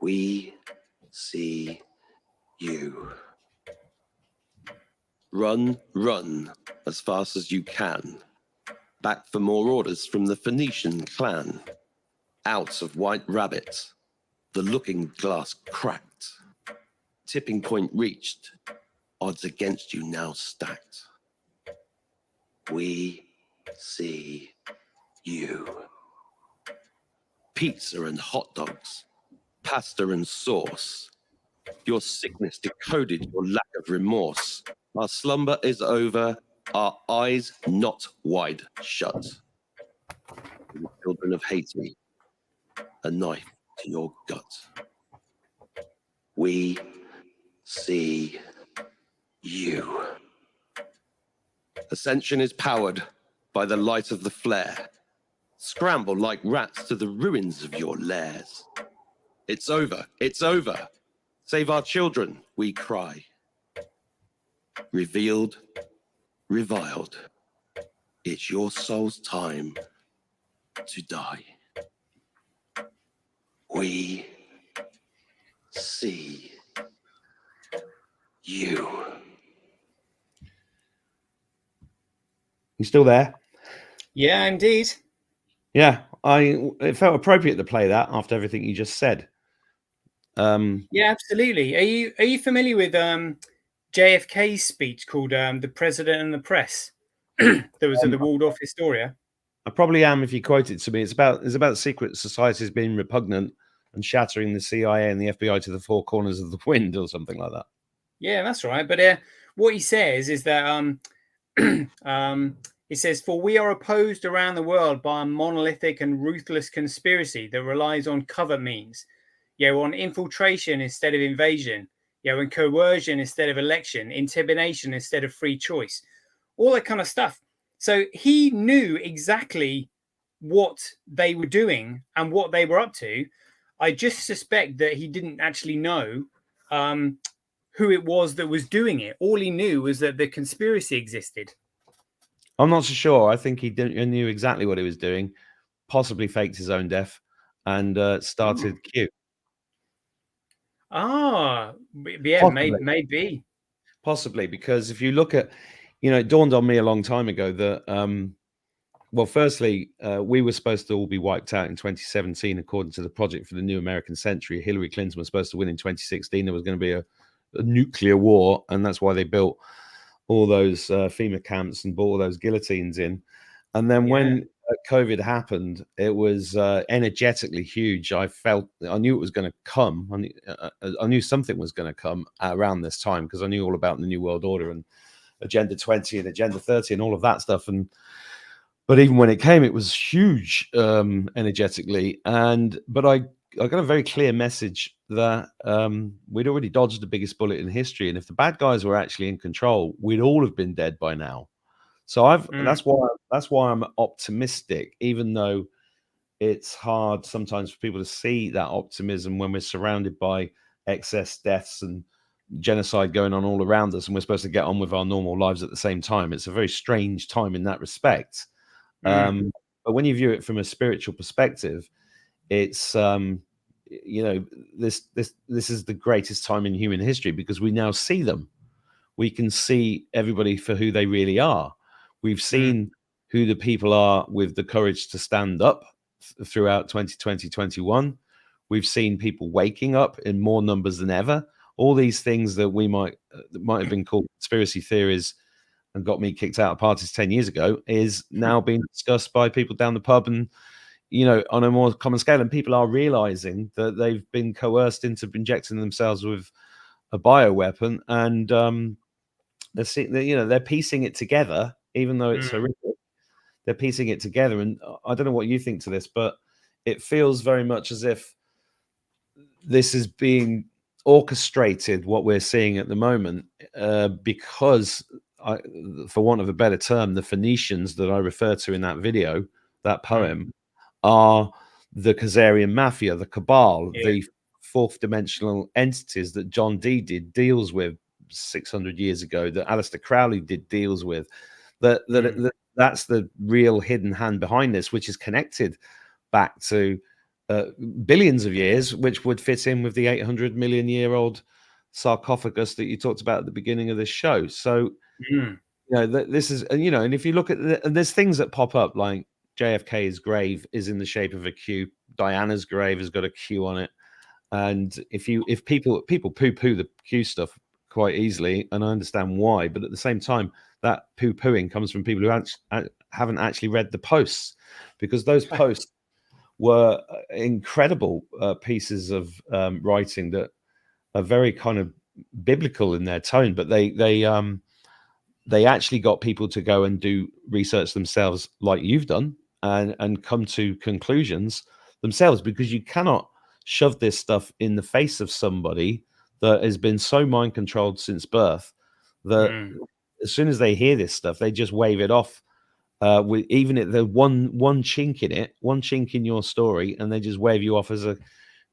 We see you. Run, run as fast as you can. Back for more orders from the Phoenician clan. Out of White Rabbit, the looking glass cracked. Tipping point reached, odds against you now stacked. We see you. Pizza and hot dogs, pasta and sauce. Your sickness decoded your lack of remorse. Our slumber is over, our eyes not wide shut. The children of Haiti, a knife to your gut. We see you. Ascension is powered by the light of the flare. Scramble like rats to the ruins of your lairs. It's over, it's over. Save our children, we cry. Revealed, reviled. It's your soul's time to die. We see you. You still there? Yeah, indeed. Yeah, it felt appropriate to play that after everything you just said. Yeah, absolutely. Are you familiar with JFK's speech called "The President and the Press"? There was at the Waldorf Astoria. I probably am if you quote it to me. It's about secret societies being repugnant and shattering the CIA and the FBI to the four corners of the wind, or something like that. Yeah, that's right. But what he says is that he says, "For we are opposed around the world by a monolithic and ruthless conspiracy that relies on covert means, on infiltration instead of invasion, and coercion instead of election, intimidation instead of free choice, all that kind of stuff." So he knew exactly what they were doing and what they were up to. I just suspect that he didn't actually know who it was that was doing it. All he knew was that the conspiracy existed. I'm not so sure. I think he knew exactly what he was doing, possibly faked his own death, and started Q. Ah, yeah, maybe. Possibly, because if you look at, it dawned on me a long time ago that, well, firstly, we were supposed to all be wiped out in 2017, according to the Project for the New American Century. Hillary Clinton was supposed to win in 2016. There was going to be a nuclear war, and that's why they built all those FEMA camps and brought all those guillotines in. And then when COVID happened, it was energetically huge. I knew it was going to come. I knew something was going to come around this time, because I knew all about the New World Order and Agenda 20 and Agenda 30 and all of that stuff. But even when it came, it was huge energetically. But I got a very clear message that we'd already dodged the biggest bullet in history, and if the bad guys were actually in control, we'd all have been dead by now. So that's why I'm optimistic, even though it's hard sometimes for people to see that optimism when we're surrounded by excess deaths and genocide going on all around us, and we're supposed to get on with our normal lives at the same time. It's a very strange time in that respect. But when you view it from a spiritual perspective, it's this is the greatest time in human history, because we now see them. We can see everybody for who they really are. We've seen who the people are with the courage to stand up throughout 2020, 21. We've seen people waking up in more numbers than ever. All these things that might have been called conspiracy theories and got me kicked out of parties 10 years ago is now being discussed by people down the pub and, on a more common scale. And people are realizing that they've been coerced into injecting themselves with a bioweapon, and they're piecing it together, even though it's horrific. They're piecing it together. And I don't know what you think to this, but it feels very much as if this is being orchestrated, what we're seeing at the moment, because for want of a better term, the Phoenicians that I refer to in that video, that poem, are the Khazarian mafia, the Cabal, the fourth dimensional entities that John Dee did deals with 600 years ago, that Aleister Crowley did deals with. That's the real hidden hand behind this, which is connected back to billions of years, which would fit in with the 800 million year old sarcophagus that you talked about at the beginning of this show. So, this is, and if you look at and there's things that pop up, like JFK's grave is in the shape of a Q. Diana's grave has got a Q on it. And if people poo-poo the Q stuff quite easily, and I understand why, but at the same time, that poo-pooing comes from people who haven't actually read the posts, because those posts were incredible pieces of writing that are very kind of biblical in their tone, but they actually got people to go and do research themselves, like you've done, and come to conclusions themselves, because you cannot shove this stuff in the face of somebody that has been so mind controlled since birth that as soon as they hear this stuff, they just wave it off. With even if the one chink in it, one chink in your story, and they just wave you off as a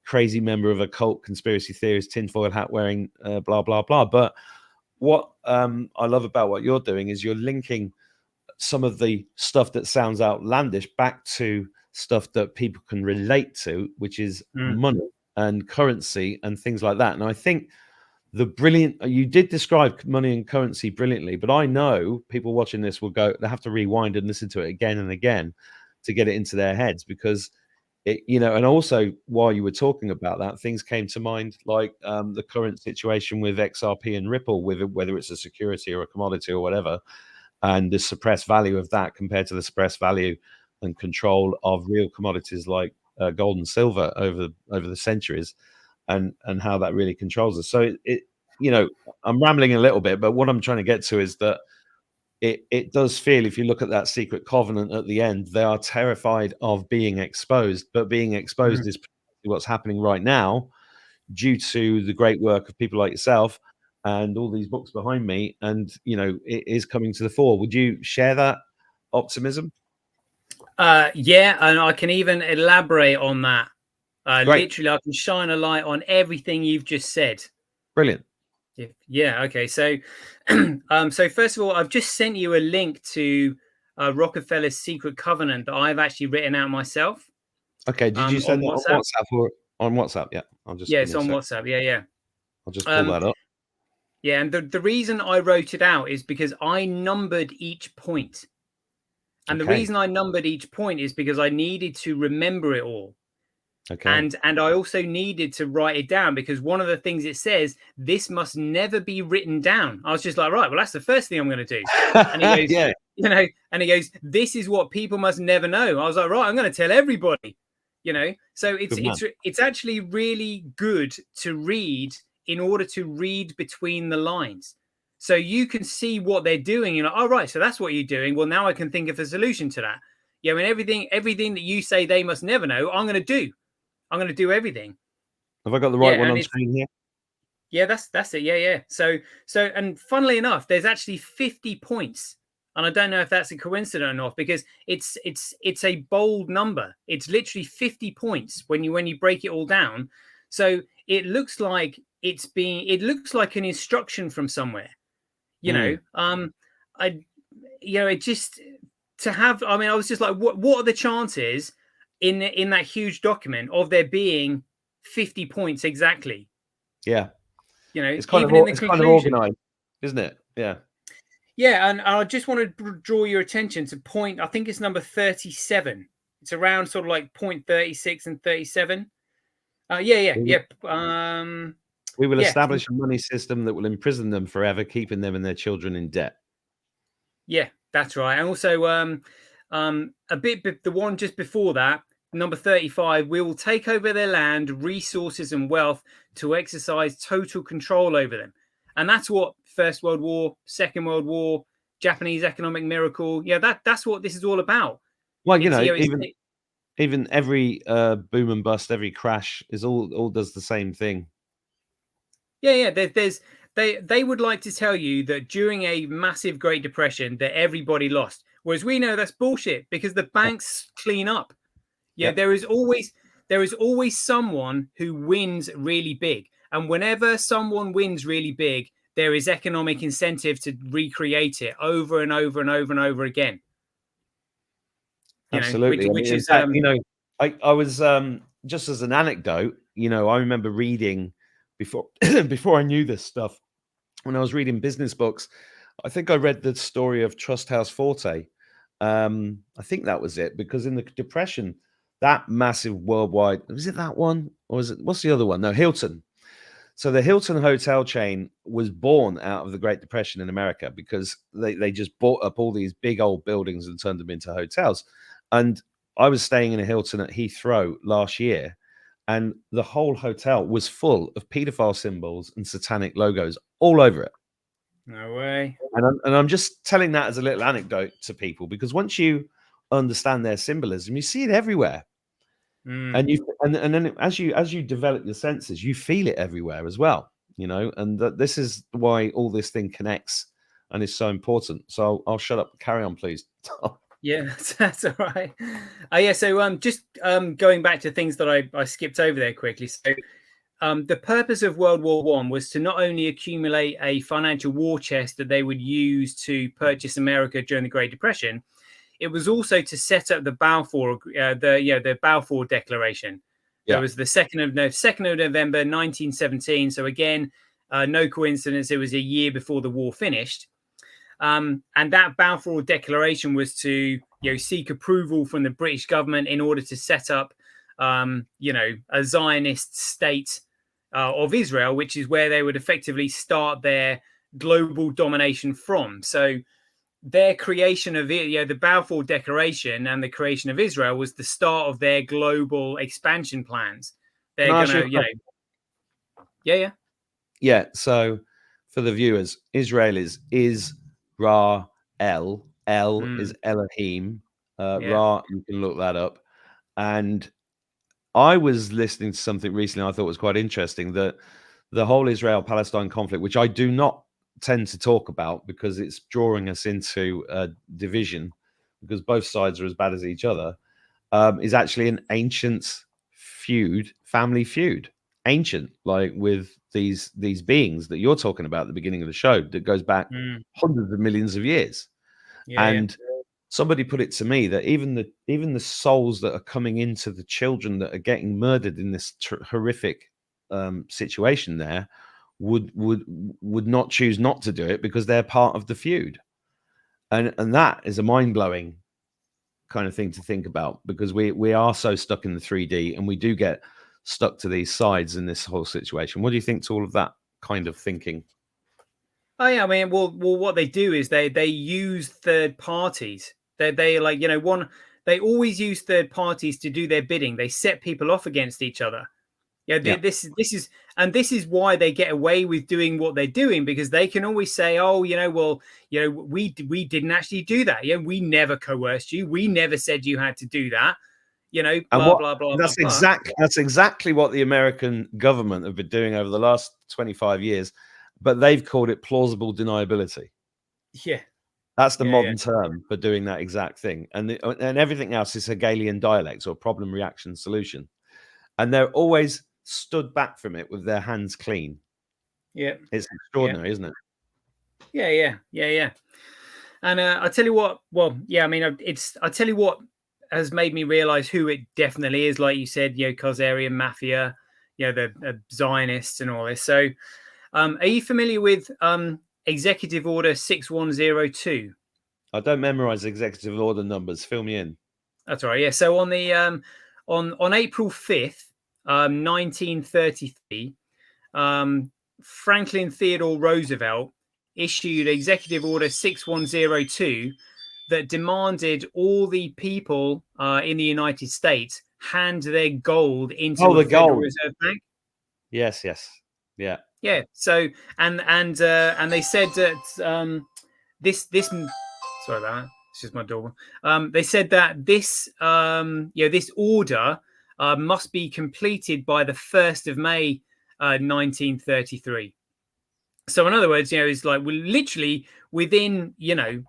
crazy member of a cult, conspiracy theorist, tinfoil hat wearing, blah blah blah. But what I love about what you're doing is you're linking some of the stuff that sounds outlandish back to stuff that people can relate to, which is money and currency and things like that. And I think you did describe money and currency brilliantly, but I know people watching this will they have to rewind and listen to it again and again to get it into their heads, because and also while you were talking about that, things came to mind, like the current situation with XRP and Ripple, with whether it's a security or a commodity or whatever, and the suppressed value of that compared to the suppressed value and control of real commodities like gold and silver over the centuries. And how that really controls us. So I'm rambling a little bit, but what I'm trying to get to is that it does feel, if you look at that secret covenant at the end, they are terrified of being exposed, but being exposed is what's happening right now, due to the great work of people like yourself and all these books behind me. And it is coming to the fore. Would you share that optimism? Yeah, and I can even elaborate on that Literally, I can shine a light on everything you've just said. Brilliant. Yeah. Okay. So, so first of all, I've just sent you a link to Rockefeller's Secret Covenant that I've actually written out myself. Okay. Did you send that on on WhatsApp or on WhatsApp? Yeah. I'll just. Yeah, it's on WhatsApp. Yeah. I'll just pull that up. Yeah, and the reason I wrote it out is because I numbered each point. And the reason I numbered each point is because I needed to remember it all. Okay. And I also needed to write it down because one of the things it says, this must never be written down. I was just like, right, well, that's the first thing I'm going to do. And he goes, and he goes, this is what people must never know. I was like, right, I'm going to tell everybody, So it's actually really good to read in order to read between the lines. So you can see what they're doing. You're like, oh, right, so that's what you're doing. Well, now I can think of a solution to that. Yeah, and everything that you say they must never know, I'm going to do. I'm going to do everything. Have I got the right one on screen here? Yeah, that's it. Yeah. So, and funnily enough, there's actually 50 points, and I don't know if that's a coincidence or not because it's a bold number. It's literally 50 points when you break it all down. So it looks like it looks like an instruction from somewhere. It just to have. I mean, I was just like, what are the chances in that huge document of there being 50 points exactly? Yeah, it's kind of organized, isn't it? Yeah, and I just want to draw your attention to point. I think it's number 37. It's around sort of like point 36 and 37. We will establish a money system that will imprison them forever, keeping them and their children in debt. Yeah, that's right. And also, the one just before that, number 35, we will take over their land, resources, and wealth to exercise total control over them. And that's what First World War, Second World War, Japanese economic miracle. Yeah, that's what this is all about. Well, even every boom and bust, every crash is all does the same thing. Yeah. They would like to tell you that during a massive Great Depression that everybody lost, whereas we know that's bullshit because the banks clean up. Yeah, there is always someone who wins really big, and whenever someone wins really big, there is economic incentive to recreate it over and over and over and over again. Absolutely. I was just as an anecdote. I remember reading before I knew this stuff. When I was reading business books, I think I read the story of Trust House Forte. I think that was it, because in the Depression, that massive worldwide, was it that one? Or was it, what's the other one? No, Hilton. So the Hilton hotel chain was born out of the Great Depression in America because they just bought up all these big old buildings and turned them into hotels. And I was staying in a Hilton at Heathrow last year, and the whole hotel was full of pedophile symbols and satanic logos all over it. No way. And I'm just telling that as a little anecdote to people, because once you understand their symbolism, you see it everywhere. And then as you develop your senses, you feel it everywhere as well, and this is why all this thing connects and is so important. So I'll shut up. Carry on, please. Yeah, that's all right. So just going back to things that I skipped over there quickly. So the purpose of World War I was to not only accumulate a financial war chest that they would use to purchase America during the Great Depression, it was also to set up the Balfour, the Balfour Declaration. There was the 2nd of November, 1917. So again, no coincidence. It was a year before the war finished. And that Balfour Declaration was to, seek approval from the British government in order to set up, a Zionist state of Israel, which is where they would effectively start their global domination from. So their creation of the Balfour Declaration and the creation of Israel was the start of their global expansion plans. They're going to, Yeah. So for the viewers, Israel is Ra El. Is Elohim. Ra, you can look that up. And I was listening to something recently I thought was quite interesting, that the whole Israel-Palestine conflict, which I do not tend to talk about because it's drawing us into a division, because both sides are as bad as each other, is actually an ancient family feud, ancient, like with these beings that you're talking about at the beginning of the show, that goes back hundreds of millions of years. And somebody put it to me that even the souls that are coming into the children that are getting murdered in this horrific situation there would not choose not to do it because they're part of the feud. And that is a mind-blowing kind of thing to think about, because we are so stuck in the 3D, and we do get stuck to these sides in this whole situation. What do you think to all of that kind of thinking? Oh yeah, I mean, well, what they do is they use third parties. They like, you know, they always use third parties to do their bidding. They set people off against each other. This is why they get away with doing what they're doing, because they can always say, oh, you know, well, you know, we didn't actually do that. Yeah, we never coerced you. We never said you had to do that. You know, blah blah blah. That's exactly what the American government have been doing over the last 25 years, but they've called it plausible deniability. Yeah. That's the modern term for doing that exact thing. And everything else is Hegelian dialects or problem reaction solution. And they're always stood back from it with their hands clean. Yeah. It's extraordinary, isn't it? Yeah. And I tell you what, well, yeah, I mean, I tell you what has made me realize who it definitely is. Like you said, you know, Khazarian mafia, you know, the Zionists and all this. So are you familiar with Executive Order 6102? I don't memorize executive order numbers. Fill me in. That's all right. Yeah. So on the on April 5th, 1933, Franklin Theodore Roosevelt issued Executive Order 6102 that demanded all the people in the United States hand their gold into the Federal Reserve Bank. Yes. Yeah. Yeah. So and they said that this sorry about that. It's just my doorbell. They said that this this order must be completed by the 1st of May 1933. So in other words, you know, it's like we're literally within a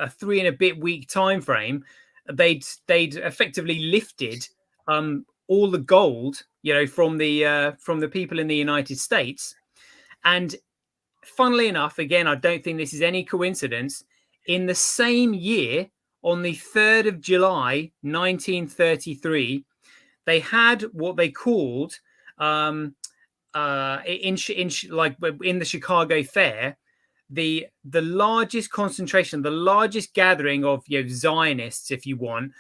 3 and a bit week time frame, they'd effectively lifted all the gold, you know, from the people in the United States. And funnily enough, again, I don't think this is any coincidence, in the same year, on the 3rd of July 1933, they had what they called in the Chicago Fair, the largest concentration, the largest gathering of, you know, Zionists, if you want,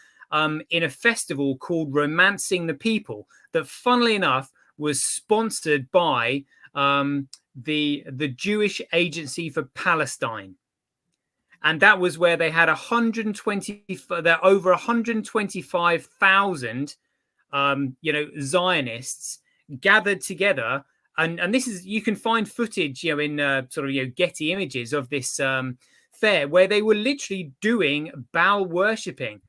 in a festival called Romancing the People, that funnily enough was sponsored by the Jewish Agency for Palestine. And that was where they had over 125,000 Zionists gathered together. And this is, you can find footage, you know, in Getty Images of this fair, where they were literally doing Baal worshipping,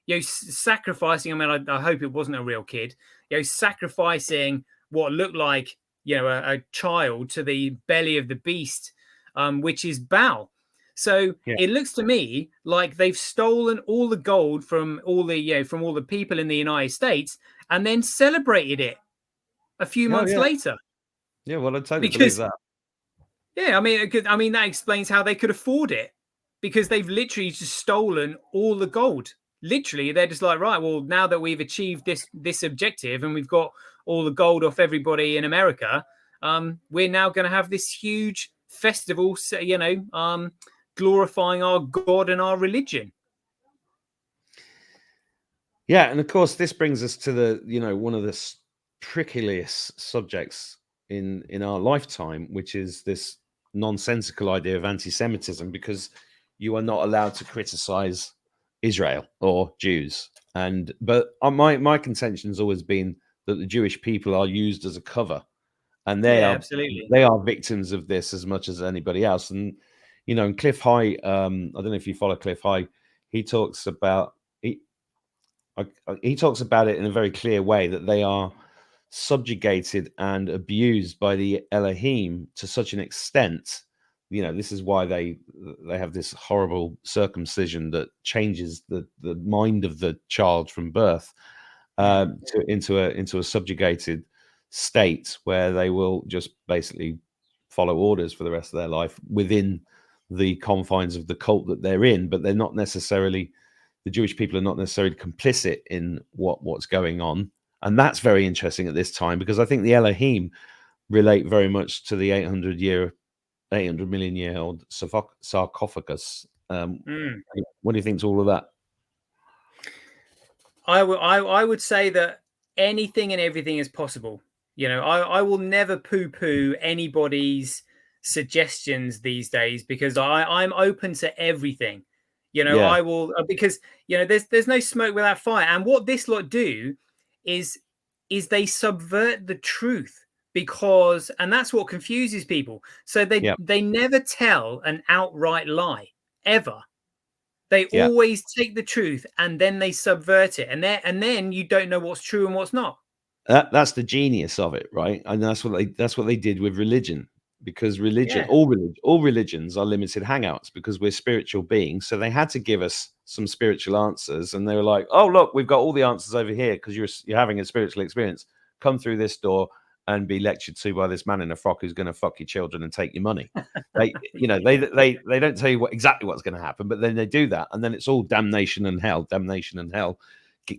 you know, sacrificing. I mean, I hope it wasn't a real kid, you know, sacrificing what looked like, you know, a child to the belly of the beast, which is Baal. So It looks to me like they've stolen all the gold from all the people in the United States and then celebrated it a few months later. Yeah, well, I totally believe that. Yeah, I mean that explains how they could afford it, because they've literally just stolen all the gold. Literally, they're just like, right, well, now that we've achieved this objective and we've got all the gold off everybody in America, we're now going to have this huge festival, you know, glorifying our God and our religion. Yeah, and of course, this brings us to the, you know, one of the prickliest subjects in our lifetime, which is this nonsensical idea of anti-Semitism, because you are not allowed to criticize Israel or Jews. But my contention has always been that the Jewish people are used as a cover, and they are victims of this as much as anybody else. And you know, Cliff High, I don't know if you follow Cliff High, he talks about it in a very clear way, that they are subjugated and abused by the Elohim to such an extent. You know, this is why they have this horrible circumcision that changes the mind of the child from birth. into a subjugated state where they will just basically follow orders for the rest of their life within the confines of the cult that they're in, but they're not necessarily, the Jewish people are not necessarily complicit in what's going on. And that's very interesting at this time, because I think the Elohim relate very much to the 800 million year old sarcophagus. What do you think to all of that? I would say that anything and everything is possible. You know, I will never poo-poo anybody's suggestions these days, because I'm open to everything. You know, I will, because, you know, there's no smoke without fire. And what this lot do is they subvert the truth, because, and that's what confuses people. So they never tell an outright lie, ever. They always take the truth and then they subvert it, and then you don't know what's true and what's not. That's the genius of it, right? And that's what they did with religion, because all religions are limited hangouts, because we're spiritual beings. So they had to give us some spiritual answers, and they were like, "Oh, look, we've got all the answers over here because you're having a spiritual experience. Come through this door and be lectured to by this man in a frock who's going to fuck your children and take your money." They don't tell you exactly what's going to happen, but then they do that, and then it's all damnation and hell,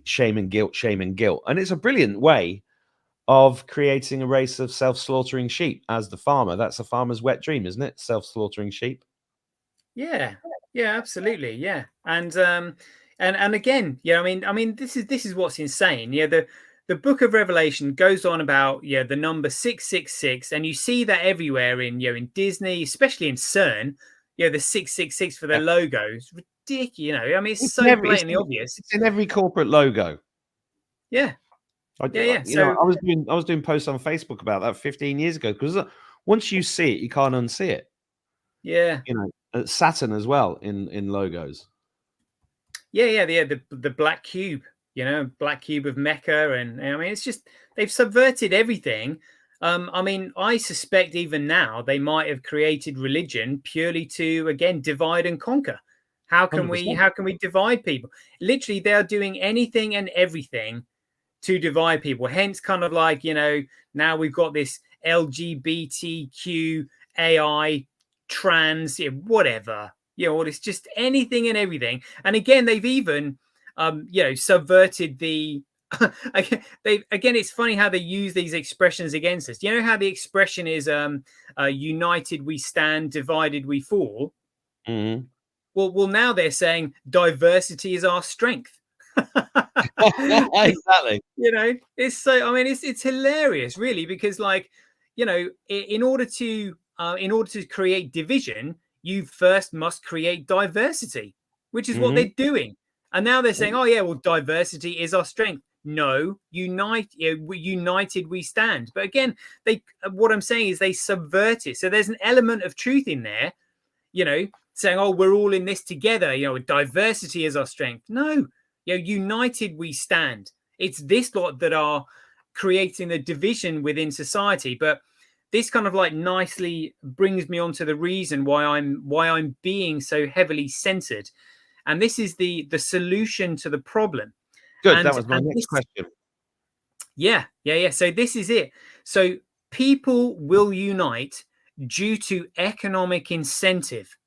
shame and guilt, and it's a brilliant way of creating a race of self-slaughtering sheep. As the farmer, that's a farmer's wet dream, isn't it? Self-slaughtering sheep. Yeah, absolutely, yeah. And again, yeah, I mean, this is what's insane. Yeah, the Book of Revelation goes on about the number 666, and you see that everywhere in Disney, especially in CERN. The 666 for their logos, ridiculous. I mean, it's so blatantly obvious. It's in every corporate logo. Yeah. I was doing posts on Facebook about that 15 years ago, because once you see it, you can't unsee it. Yeah. Saturn as well in logos. Yeah. The black cube. Black cube of Mecca, and I mean, it's just, they've subverted everything. I mean, I suspect even now they might have created religion purely to, again, divide and conquer. How can 100%. we divide people? Literally, they are doing anything and everything to divide people. Hence, kind of like, now we've got this LGBTQ, AI, trans, whatever. It's just anything and everything. And again, they've even subverted the again, it's funny how they use these expressions against us. You know how the expression is united we stand, divided we fall. Mm-hmm. Well, now they're saying diversity is our strength. Exactly. It's so, I mean, it's hilarious, really, because, like, in order to create division, you first must create diversity, which is what they're doing. And now they're saying, "Oh yeah, well, diversity is our strength." No, united we stand. But again, what I'm saying is they subvert it. So there's an element of truth in there, saying, "Oh, we're all in this together." Diversity is our strength. No, united we stand. It's this lot that are creating the division within society. But this kind of like nicely brings me on to the reason why I'm being so heavily censored. And this is the solution to the problem. Good. That was my next question. Yeah. So this is it. So people will unite due to economic incentive.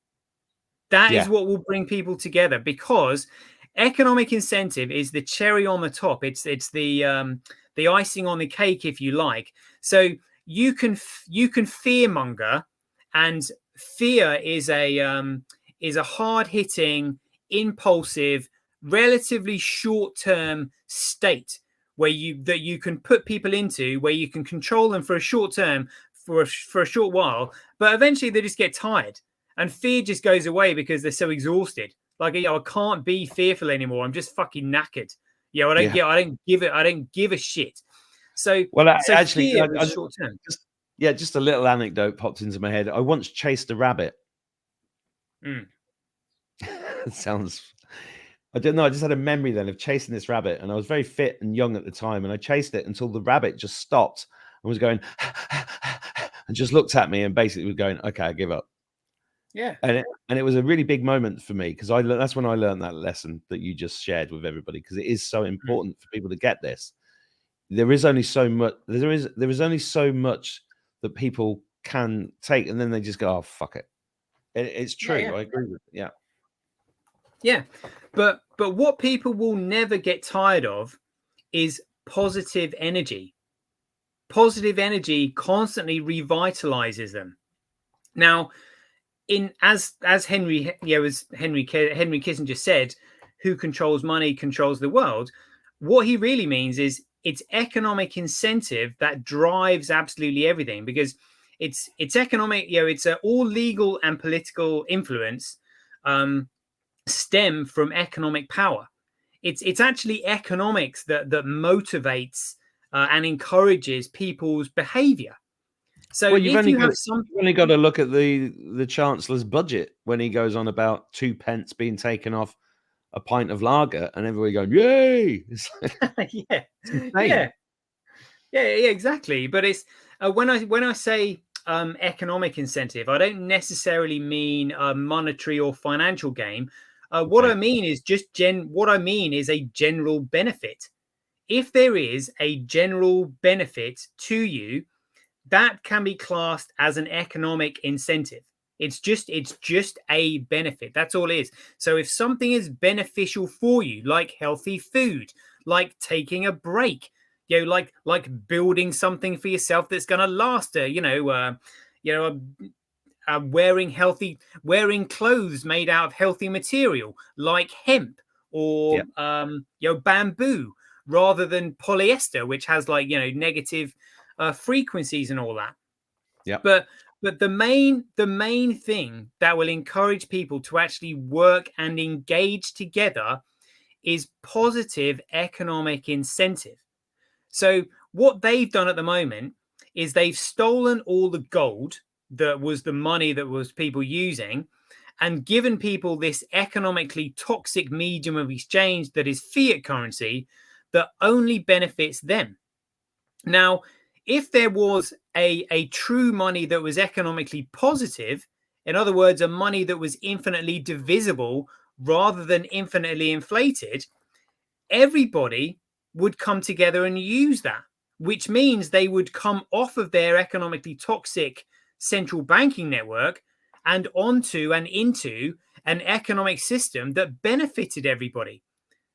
That is what will bring people together, because economic incentive is the cherry on the top. It's the icing on the cake, if you like. So you can fearmonger, and fear is a hard-hitting, impulsive, relatively short-term state that you can put people into, where you can control them for a short term, for a short while, but eventually they just get tired, and fear just goes away because they're so exhausted. Like, I can't be fearful anymore. I'm just fucking knackered. I don't give a shit. So, actually, fear is short term. Just a little anecdote popped into my head. I once chased a rabbit. It sounds, I don't know. I just had a memory then of chasing this rabbit, and I was very fit and young at the time, and I chased it until the rabbit just stopped and was going and just looked at me and basically was going, "Okay, I give up." Yeah. And it was a really big moment for me, because that's when I learned that lesson that you just shared with everybody, because it is so important for people to get this. There is only so much. There is only so much that people can take, and then they just go, "Oh, fuck it." It's true. Yeah. I agree with it. Yeah. But what people will never get tired of is positive energy. Positive energy constantly revitalizes them. Now, as Henry Kissinger said, who controls money controls the world. What he really means is it's economic incentive that drives absolutely everything, because it's economic. It's all legal and political influence stem from economic power. It's actually economics that motivates and encourages people's behavior. So Well, you've only got to look at the Chancellor's budget when he goes on about 2 pence being taken off a pint of lager, and everybody going, "Yay!" Yeah, exactly. But it's when I say economic incentive, I don't necessarily mean a monetary or financial gain. What I mean is a general benefit. If there is a general benefit to you, that can be classed as an economic incentive. It's just a benefit. That's all it is. So if something is beneficial for you, like healthy food, like taking a break, like building something for yourself that's going to last, wearing clothes made out of healthy material like hemp or bamboo, rather than polyester, which has negative frequencies and all that. Yeah. But the main thing that will encourage people to actually work and engage together is positive economic incentive. So what they've done at the moment is they've stolen all the gold that was the money that was people using, and given people this economically toxic medium of exchange that is fiat currency that only benefits them. Now, if there was a true money that was economically positive, in other words, a money that was infinitely divisible rather than infinitely inflated, everybody would come together and use that, which means they would come off of their economically toxic central banking network and onto and into an economic system that benefited everybody.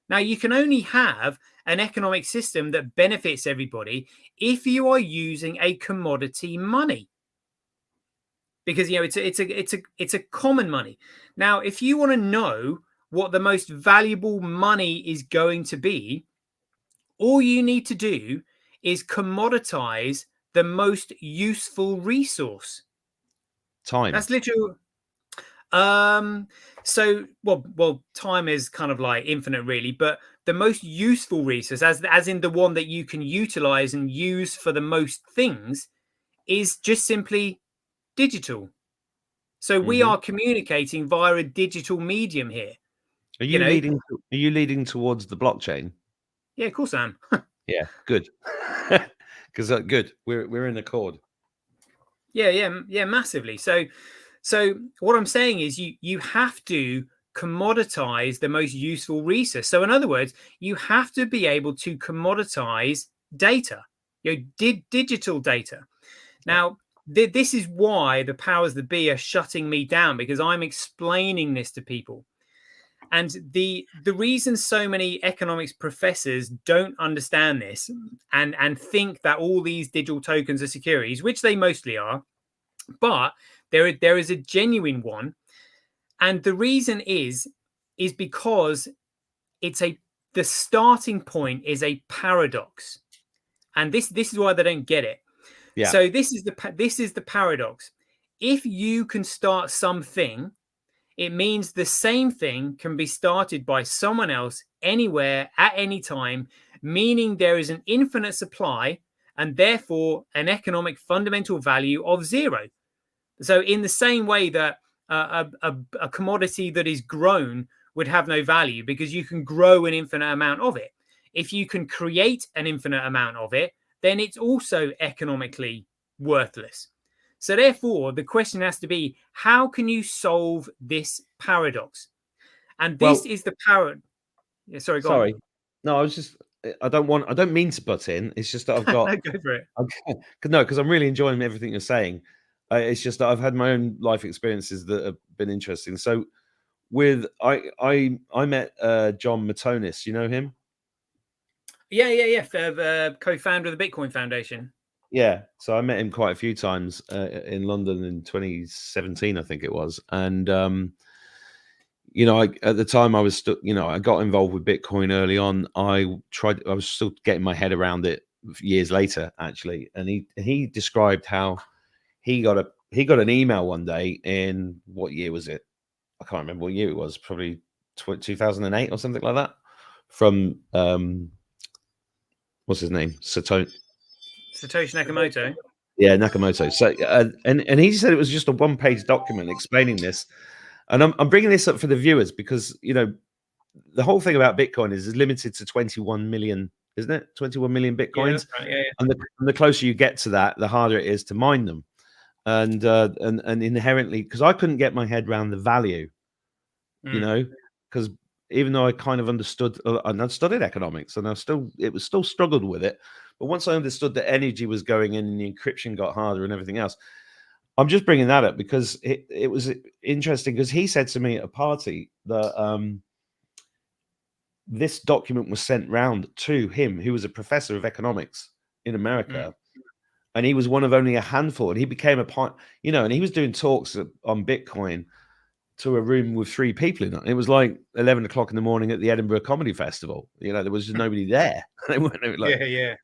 Now, you can only have an economic system that benefits everybody if you are using a commodity money, because it's a common money. Now, if you want to know what the most valuable money is going to be, all you need to do is commoditize the most useful resource. Time. That's literally. So time is kind of like infinite, really, but the most useful resource, as in the one that you can utilize and use for the most things, is just simply digital. So we are communicating via a digital medium here. Are you leading towards the blockchain? Yeah, of course I am. Yeah, good. Because good, we're in accord. Yeah, massively. So what I'm saying is you have to commoditize the most useful resource. So in other words, you have to be able to commoditize data, digital data. Now, this is why the powers that be are shutting me down, because I'm explaining this to people. And the reason so many economics professors don't understand this and think that all these digital tokens are securities, which they mostly are, but there is a genuine one. And the reason is because the starting point is a paradox. And this is why they don't get it. Yeah. So this is the paradox. If you can start something, it means the same thing can be started by someone else anywhere at any time, meaning there is an infinite supply and therefore an economic fundamental value of zero. So in the same way that a commodity that is grown would have no value because you can grow an infinite amount of it. If you can create an infinite amount of it, then it's also economically worthless. So therefore, the question has to be, how can you solve this paradox? And this is the paradox. Yeah, sorry, go on. Sorry. No, I don't mean to butt in. It's just that I've got, No, go for it. no, because I'm really enjoying everything you're saying. It's just that I've had my own life experiences that have been interesting. So I met John Matonis. You know him? Yeah. Co-founder of the Bitcoin Foundation. Yeah. So I met him quite a few times in London in 2017, I think it was. And, at the time I was still, I got involved with Bitcoin early on. I was still getting my head around it years later, actually. And he described how he got an email one day in, what year was it? I can't remember what year it was, probably 2008 or something like that, from what's his name? Satoshi Nakamoto. Yeah, Nakamoto. So and he said it was just a one-page document explaining this. And I'm bringing this up for the viewers because the whole thing about Bitcoin is it's limited to 21 million, isn't it? 21 million Bitcoins. Yeah, right, yeah. And the closer you get to that, the harder it is to mine them. And inherently, because I couldn't get my head around the value, because even though I kind of understood, and I'd studied economics, and it was still struggled with it. But once I understood that energy was going in and the encryption got harder and everything else, I'm just bringing that up because it was interesting, because he said to me at a party that this document was sent round to him, who was a professor of economics in America. And he was one of only a handful, and he became a part, and he was doing talks on Bitcoin to a room with 3 people in it. It was like 11 o'clock in the morning at the Edinburgh Comedy Festival. There was just nobody there. They weren't like, yeah.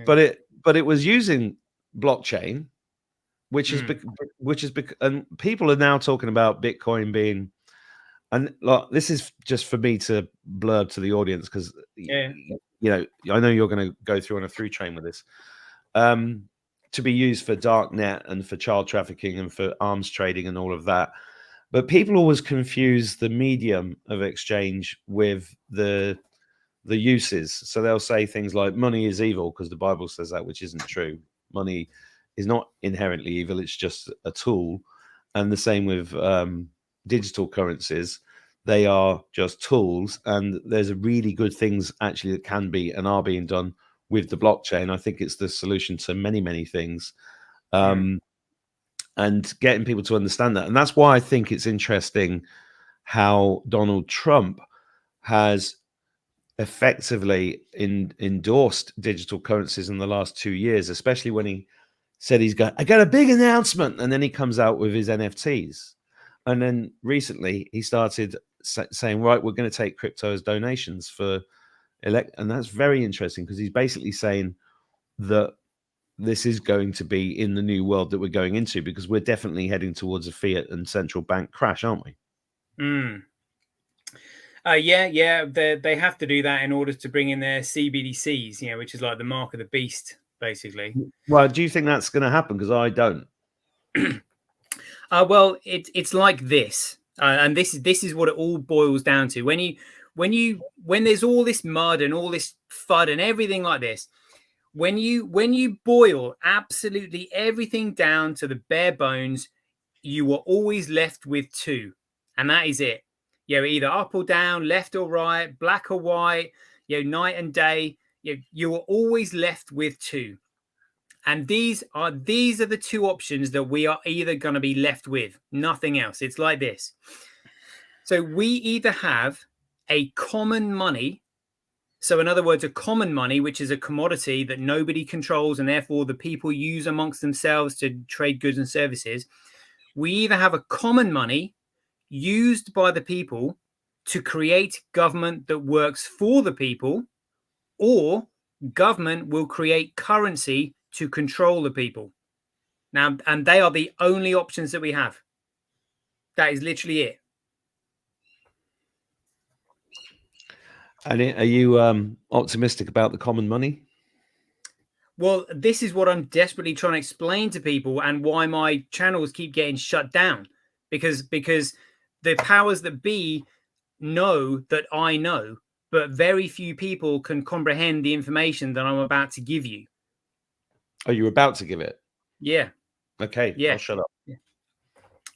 But it was using blockchain, which is and people are now talking about Bitcoin being, and like, this is just for me to blurb to the audience because I know you're going to go through on a through train with this. To be used for darknet and for child trafficking and for arms trading and all of that. But people always confuse the medium of exchange with the uses. So they'll say things like money is evil because the Bible says that, which isn't true. Money is not inherently evil. It's just a tool. And the same with digital currencies. They are just tools. And there's really good things actually that can be and are being done with the blockchain. I think it's the solution to many, many things. And getting people to understand that. And that's why I think it's interesting how Donald Trump has effectively endorsed digital currencies in the last 2 years, especially when he said I got a big announcement, and then he comes out with his NFTs. And then recently he started saying, right, we're going to take crypto as donations for and that's very interesting because he's basically saying that this is going to be in the new world that we're going into, because we're definitely heading towards a fiat and central bank crash, aren't we? Yeah. They have to do that in order to bring in their CBDCs, which is like the mark of the beast, basically. Well, do you think that's going to happen? Because I don't. Well, it's like this, and this is what it all boils down to. When there's all this mud and all this FUD and everything like this, when you boil absolutely everything down to the bare bones, you are always left with 2, and that is it. Either up or down, left or right, black or white, night and day. You are always left with 2, and these are the 2 options that we are either going to be left with. Nothing else. It's like this. So we either have a common money. So in other words, a common money, which is a commodity that nobody controls and therefore the people use amongst themselves to trade goods and services. We either have a common money used by the people to create government that works for the people, or government will create currency to control the people. Now, and they are the only options that we have. That is literally it. And are you optimistic about the common money? Well, this is what I'm desperately trying to explain to people, and why my channels keep getting shut down, because the powers that be know that I know, but very few people can comprehend the information that I'm about to give you. Oh, you're about to give it? Yeah. Okay, Yeah. I'll shut up.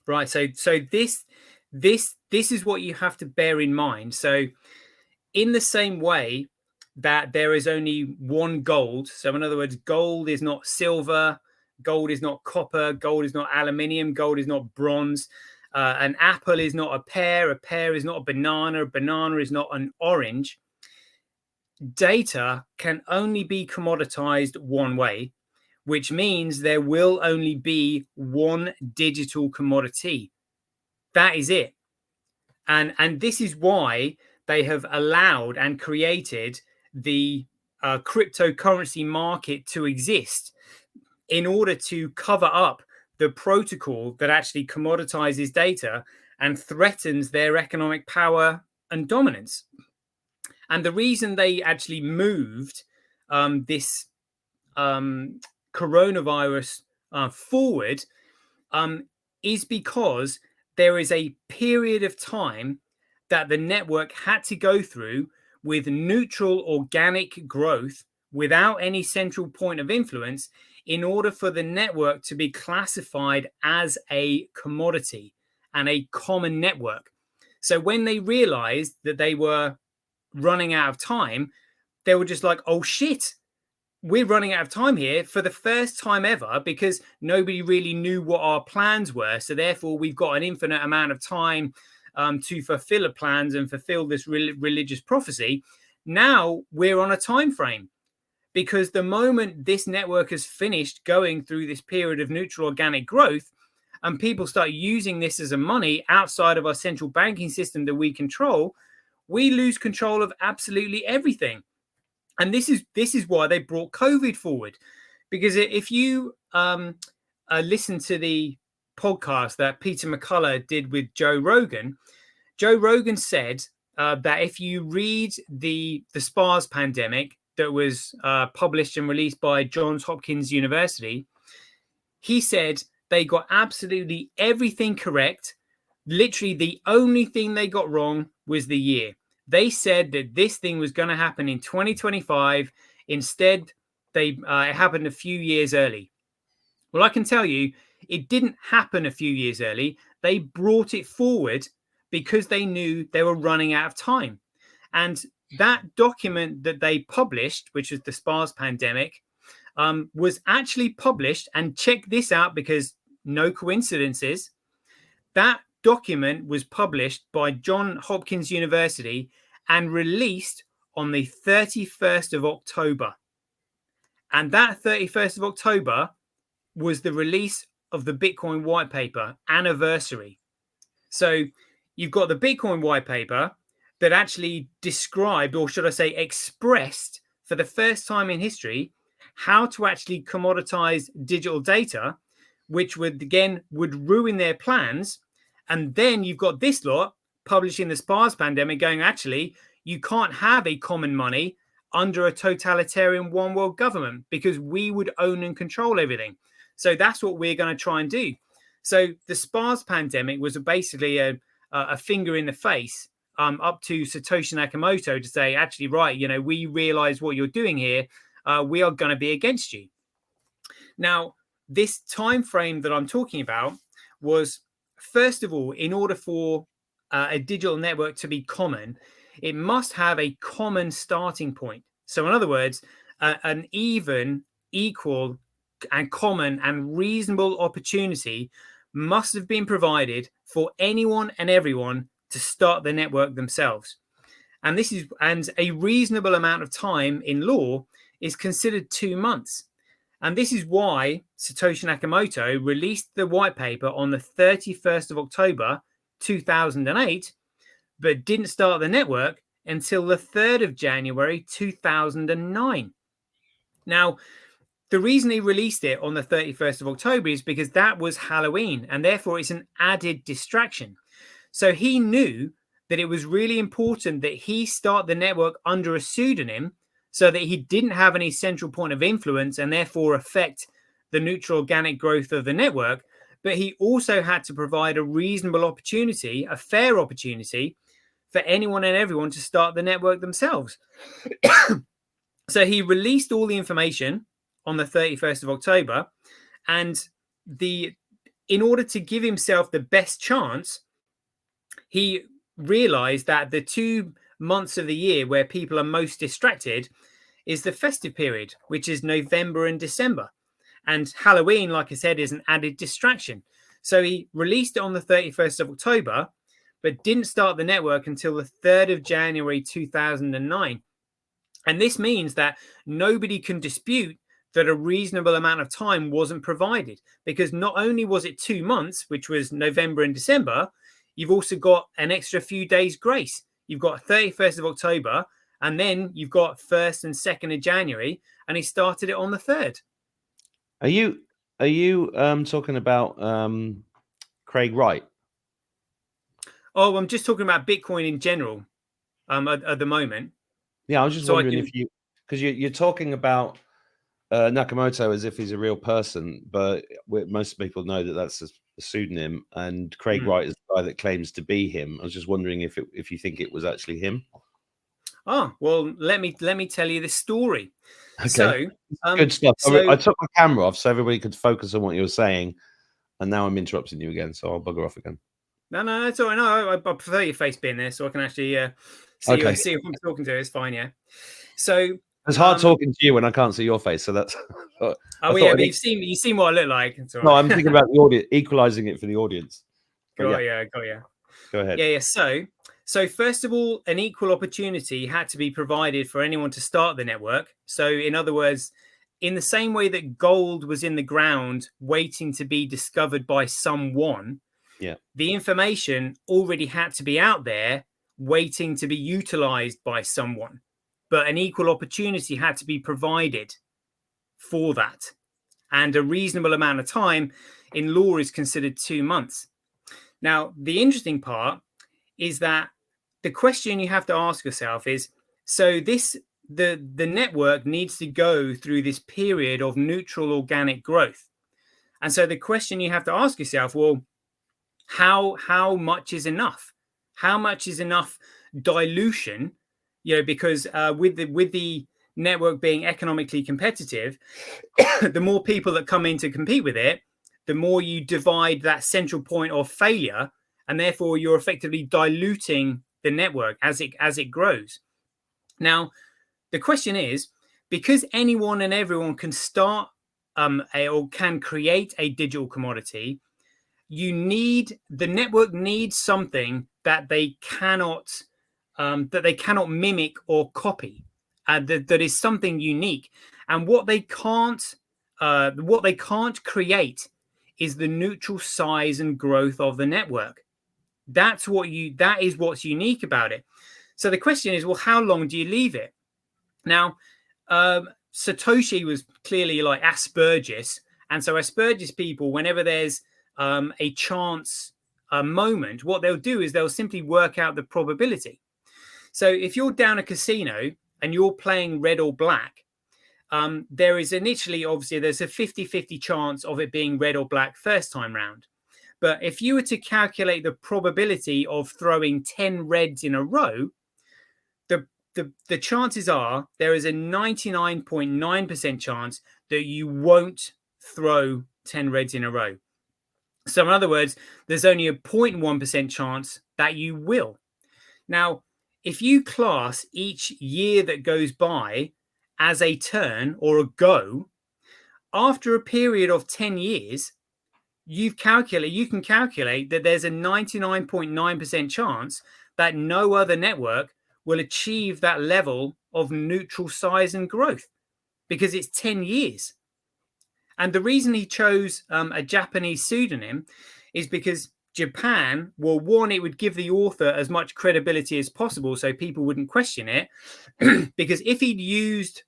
Right. So this is what you have to bear in mind. So in the same way that there is only one gold, so in other words, gold is not silver, gold is not copper, gold is not aluminium, gold is not bronze, an apple is not a pear is not a banana is not an orange. Data can only be commoditized one way, which means there will only be one digital commodity. That is it. And this is why they have allowed and created the cryptocurrency market to exist, in order to cover up the protocol that actually commoditizes data and threatens their economic power and dominance. And the reason they actually moved this coronavirus forward is because there is a period of time that the network had to go through with neutral organic growth without any central point of influence in order for the network to be classified as a commodity and a common network. So when they realized that they were running out of time, they were just like, oh shit, we're running out of time here for the first time ever, because nobody really knew what our plans were. So therefore, we've got an infinite amount of time to fulfill our plans and fulfill this religious prophecy. Now we're on a time frame, because the moment this network has finished going through this period of neutral organic growth and people start using this as a money outside of our central banking system that we control, we lose control of absolutely everything. And this is why they brought COVID forward, because if you listen to the podcast that Peter McCullough did with Joe Rogan said that if you read the SPARS pandemic that was published and released by Johns Hopkins University, he said they got absolutely everything correct. Literally, the only thing they got wrong was the year. They said that this thing was going to happen in 2025. Instead, it happened a few years early. Well, I can tell you, it didn't happen a few years early. They brought it forward because they knew they were running out of time. And that document that they published, which was the SPARS pandemic, was actually published, and check this out because no coincidences, that document was published by Johns Hopkins University and released on the 31st of October. And that 31st of October was the release of the Bitcoin white paper anniversary. So you've got the Bitcoin white paper that actually described, or should I say expressed for the first time in history, how to actually commoditize digital data, which would ruin their plans. And then you've got this lot publishing the SPARS pandemic going, actually, you can't have a common money under a totalitarian one world government because we would own and control everything. So that's what we're going to try and do. So the SPARS pandemic was basically a finger in the face up to Satoshi Nakamoto to say, actually, right, we realize what you're doing here. We are going to be against you. Now, this time frame that I'm talking about was, first of all, in order for a digital network to be common, it must have a common starting point. So in other words, an even, equal, and common and reasonable opportunity must have been provided for anyone and everyone to start the network themselves. And a reasonable amount of time in law is considered 2 months. And this is why Satoshi Nakamoto released the white paper on the 31st of October, 2008, but didn't start the network until the 3rd of January, 2009. Now, the reason he released it on the 31st of October is because that was Halloween, and therefore it's an added distraction. So he knew that it was really important that he start the network under a pseudonym so that he didn't have any central point of influence and therefore affect the neutral organic growth of the network. But he also had to provide a reasonable opportunity, a fair opportunity for anyone and everyone to start the network themselves. So he released all the information on the 31st of October. And in order to give himself the best chance, he realized that the 2 months of the year where people are most distracted is the festive period, which is November and December. And Halloween, like I said, is an added distraction. So he released it on the 31st of October, but didn't start the network until the 3rd of January 2009. And this means that nobody can dispute that a reasonable amount of time wasn't provided, because not only was it 2 months, which was November and December, you've also got an extra few days grace. You've got 31st of October, and then you've got 1st and 2nd of January, and he started it on the 3rd. Are you talking about Craig Wright? Oh, I'm just talking about Bitcoin in general at the moment. Yeah, I was just wondering if you, because you're talking about Nakamoto as if he's a real person, but most people know that that's a pseudonym, and Craig Wright is the guy that claims to be him. I was just wondering if you think it was actually him. Oh, well, let me tell you this story. Okay. So, good stuff. I took my camera off so everybody could focus on what you were saying, and now I'm interrupting you again, so I'll bugger off again. No, it's all right. No, I prefer your face being there, so I can actually see who I'm talking to. It's fine, yeah. So it's hard talking to you when I can't see your face, so that's. But you've seen what I look like. It's all right. No, I'm thinking about the audience, equalizing it for the audience. Got you. Go ahead. Yeah. So first of all, an equal opportunity had to be provided for anyone to start the network. So in other words, in the same way that gold was in the ground waiting to be discovered by someone, the information already had to be out there waiting to be utilized by someone. But an equal opportunity had to be provided for that. And a reasonable amount of time in law is considered 2 months. Now, the interesting part is that the question you have to ask yourself is, so the network needs to go through this period of neutral organic growth. And so the question you have to ask yourself, well, how much is enough? How much is enough dilution? Because with the network being economically competitive, the more people that come in to compete with it, the more you divide that central point of failure, and therefore you're effectively diluting the network as it grows. Now, the question is, because anyone and everyone can start or can create a digital commodity, the network needs something that they cannot mimic or copy, that is something unique. And what they can't create is the neutral size and growth of the network. That is what's unique about it. So the question is, well, how long do you leave it? Now, Satoshi was clearly like Asperger's, and so Asperger's people, whenever there's a chance moment, what they'll do is they'll simply work out the probability. So if you're down a casino and you're playing red or black, there is initially, obviously, there's a 50-50 chance of it being red or black first time round. But if you were to calculate the probability of throwing 10 reds in a row, the chances are there is a 99.9% chance that you won't throw 10 reds in a row. So in other words, there's only a 0.1% chance that you will. Now, if you class each year that goes by as a turn or a go, after a period of 10 years, you can calculate that there's a 99.9% chance that no other network will achieve that level of neutral size and growth, because it's 10 years. And the reason he chose a Japanese pseudonym is because Japan, well, one, it would give the author as much credibility as possible so people wouldn't question it. Because if he'd used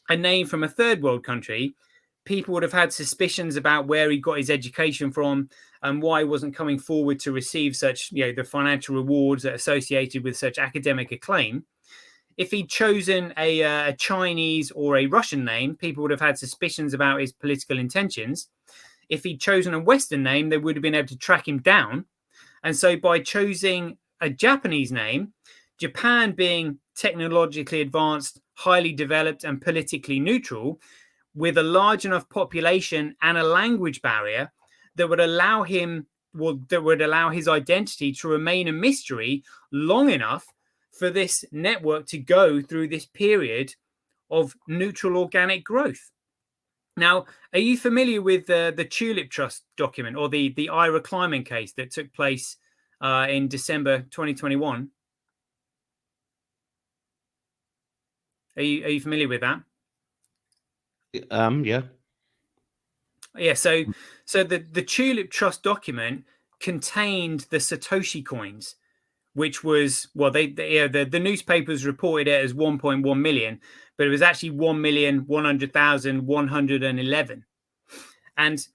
a name from a third world country, people would have had suspicions about where he got his education from and why he wasn't coming forward to receive such, the financial rewards associated with such academic acclaim. If he'd chosen a Chinese or a Russian name, people would have had suspicions about his political intentions. If he'd chosen a Western name, they would have been able to track him down. And so by choosing a Japanese name, Japan being technologically advanced, highly developed and politically neutral, with a large enough population and a language barrier that would allow him, well, that would allow his identity to remain a mystery long enough for this network to go through this period of neutral organic growth. Now, are you familiar with the Tulip Trust document, or the Ira Kleiman case that took place in December 2021? Are you familiar with that? Yeah. Yeah. So the Tulip Trust document contained the Satoshi coins, which was, well, the newspapers reported it as 1.1 million, but it was actually 1,100,111. And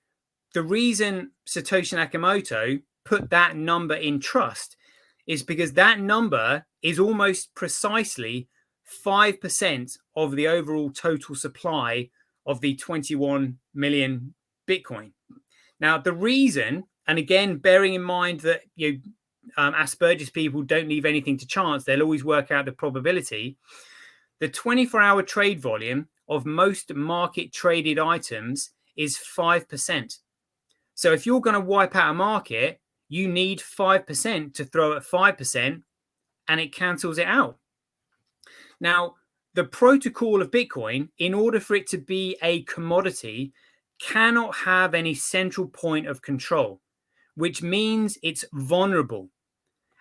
the reason Satoshi Nakamoto put that number in trust is because that number is almost precisely 5% of the overall total supply of the 21 million Bitcoin. Now, the reason, and again, bearing in mind that Asperger's people don't leave anything to chance, they'll always work out the probability. The 24-hour trade volume of most market traded items is 5%. So if you're going to wipe out a market, you need 5% to throw at 5%, and it cancels it out. Now, the protocol of Bitcoin, in order for it to be a commodity, cannot have any central point of control, which means it's vulnerable.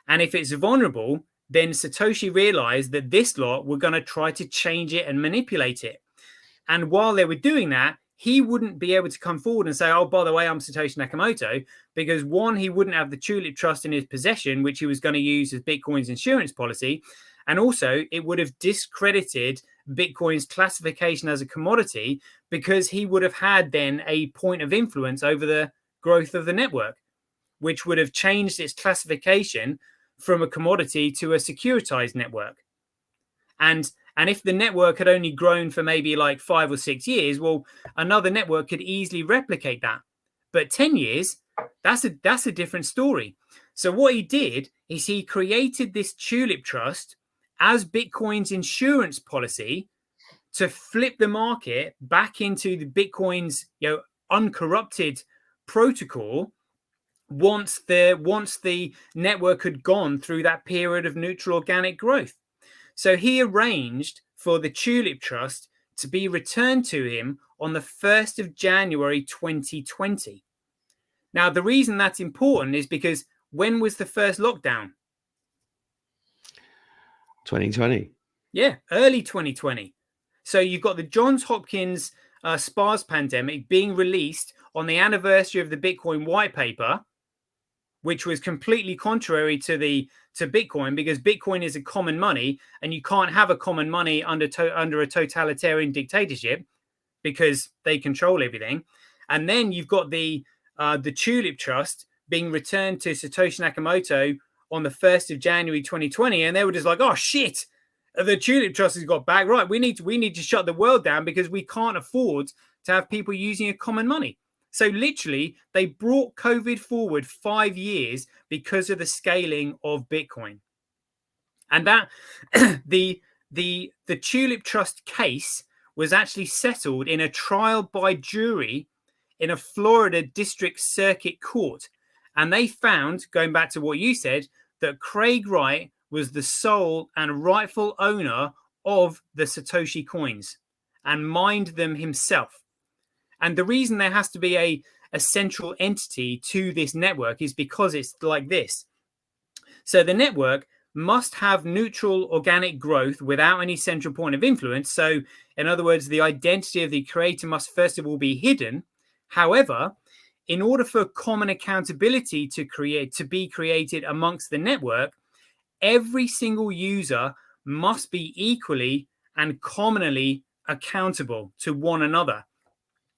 And if it's vulnerable, then Satoshi realized that this lot were going to try to change it and manipulate it. And while they were doing that, he wouldn't be able to come forward and say, oh, by the way, I'm Satoshi Nakamoto, because one, he wouldn't have the Tulip Trust in his possession, which he was going to use as Bitcoin's insurance policy. And also, it would have discredited Bitcoin's classification as a commodity, because he would have had then a point of influence over the growth of the network, which would have changed its classification from a commodity to a securitized network. And if the network had only grown for maybe like 5 or 6 years, well, another network could easily replicate that. But 10 years, that's a different story. So what he did is he created this Tulip Trust as Bitcoin's insurance policy to flip the market back into the Bitcoin's uncorrupted protocol once the network had gone through that period of neutral organic growth. So he arranged for the Tulip Trust to be returned to him on the 1st of January 2020. Now, the reason that's important is because when was the first lockdown? 2020. Yeah, early 2020. So you've got the Johns Hopkins SPARS pandemic being released on the anniversary of the Bitcoin white paper, which was completely contrary to Bitcoin, because Bitcoin is a common money, and you can't have a common money under a totalitarian dictatorship because they control everything. And then you've got the Tulip Trust being returned to Satoshi Nakamoto on the 1st of January 2020, and they were just like, oh shit, the Tulip Trust has got back. Right, we need to shut the world down because we can't afford to have people using a common money. So literally, they brought COVID forward 5 years because of the scaling of Bitcoin. And that the Tulip Trust case was actually settled in a trial by jury in a Florida District Circuit Court. And they found, going back to what you said, that Craig Wright was the sole and rightful owner of the Satoshi coins and mined them himself. And the reason there has to be a central entity to this network is because it's like this. So the network must have neutral organic growth without any central point of influence. So in other words, the identity of the creator must first of all be hidden. However, in order for common accountability to be created amongst the network, every single user must be equally and commonly accountable to one another.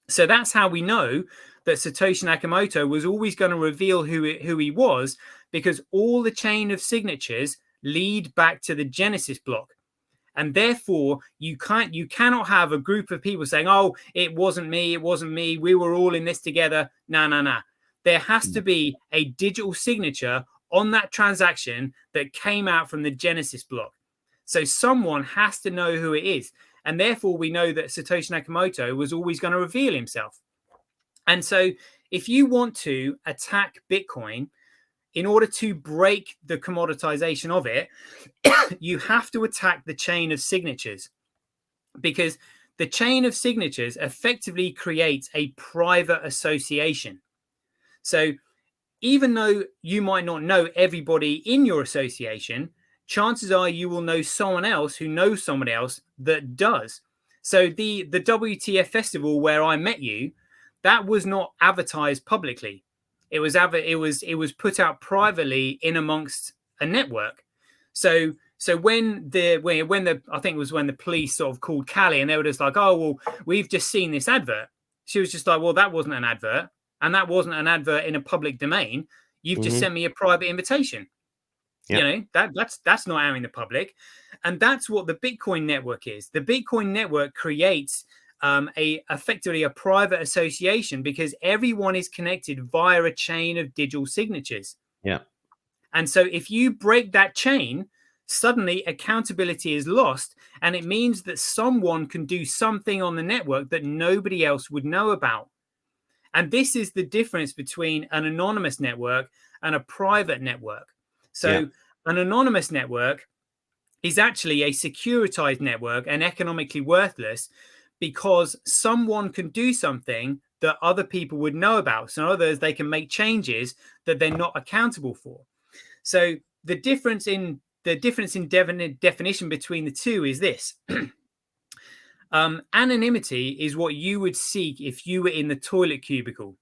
So that's how we know that Satoshi Nakamoto was always going to reveal who he was, because all the chain of signatures lead back to the Genesis block. And therefore, you cannot have a group of people saying, oh, it wasn't me, we were all in this together. No. There has to be a digital signature on that transaction that came out from the Genesis block. So someone has to know who it is. And therefore, we know that Satoshi Nakamoto was always going to reveal himself. And so if you want to attack Bitcoin, in order to break the commoditization of it, you have to attack the chain of signatures, because the chain of signatures effectively creates a private association. So even though you might not know everybody in your association, chances are you will know someone else who knows someone else that does. So the WTF Festival where I met you, that was not advertised publicly. It was put out privately in amongst a network. So when the I think it was when the police sort of called Callie and they were just like, oh well, we've just seen this advert. She was just like, well, that wasn't an advert, and that wasn't an advert in a public domain. You've just sent me a private invitation. Yep. You know, that's not out in the public. And that's what the Bitcoin network is. The Bitcoin network creates effectively a private association because everyone is connected via a chain of digital signatures. Yeah. And so if you break that chain, suddenly accountability is lost, and it means that someone can do something on the network that nobody else would know about. And this is the difference between an anonymous network and a private network. So an anonymous network is actually a securitized network and economically worthless because someone can do something that other people would know about. So in other words, they can make changes that they're not accountable for. So the difference in definition between the two is this. Anonymity is what you would seek if you were in the toilet cubicle.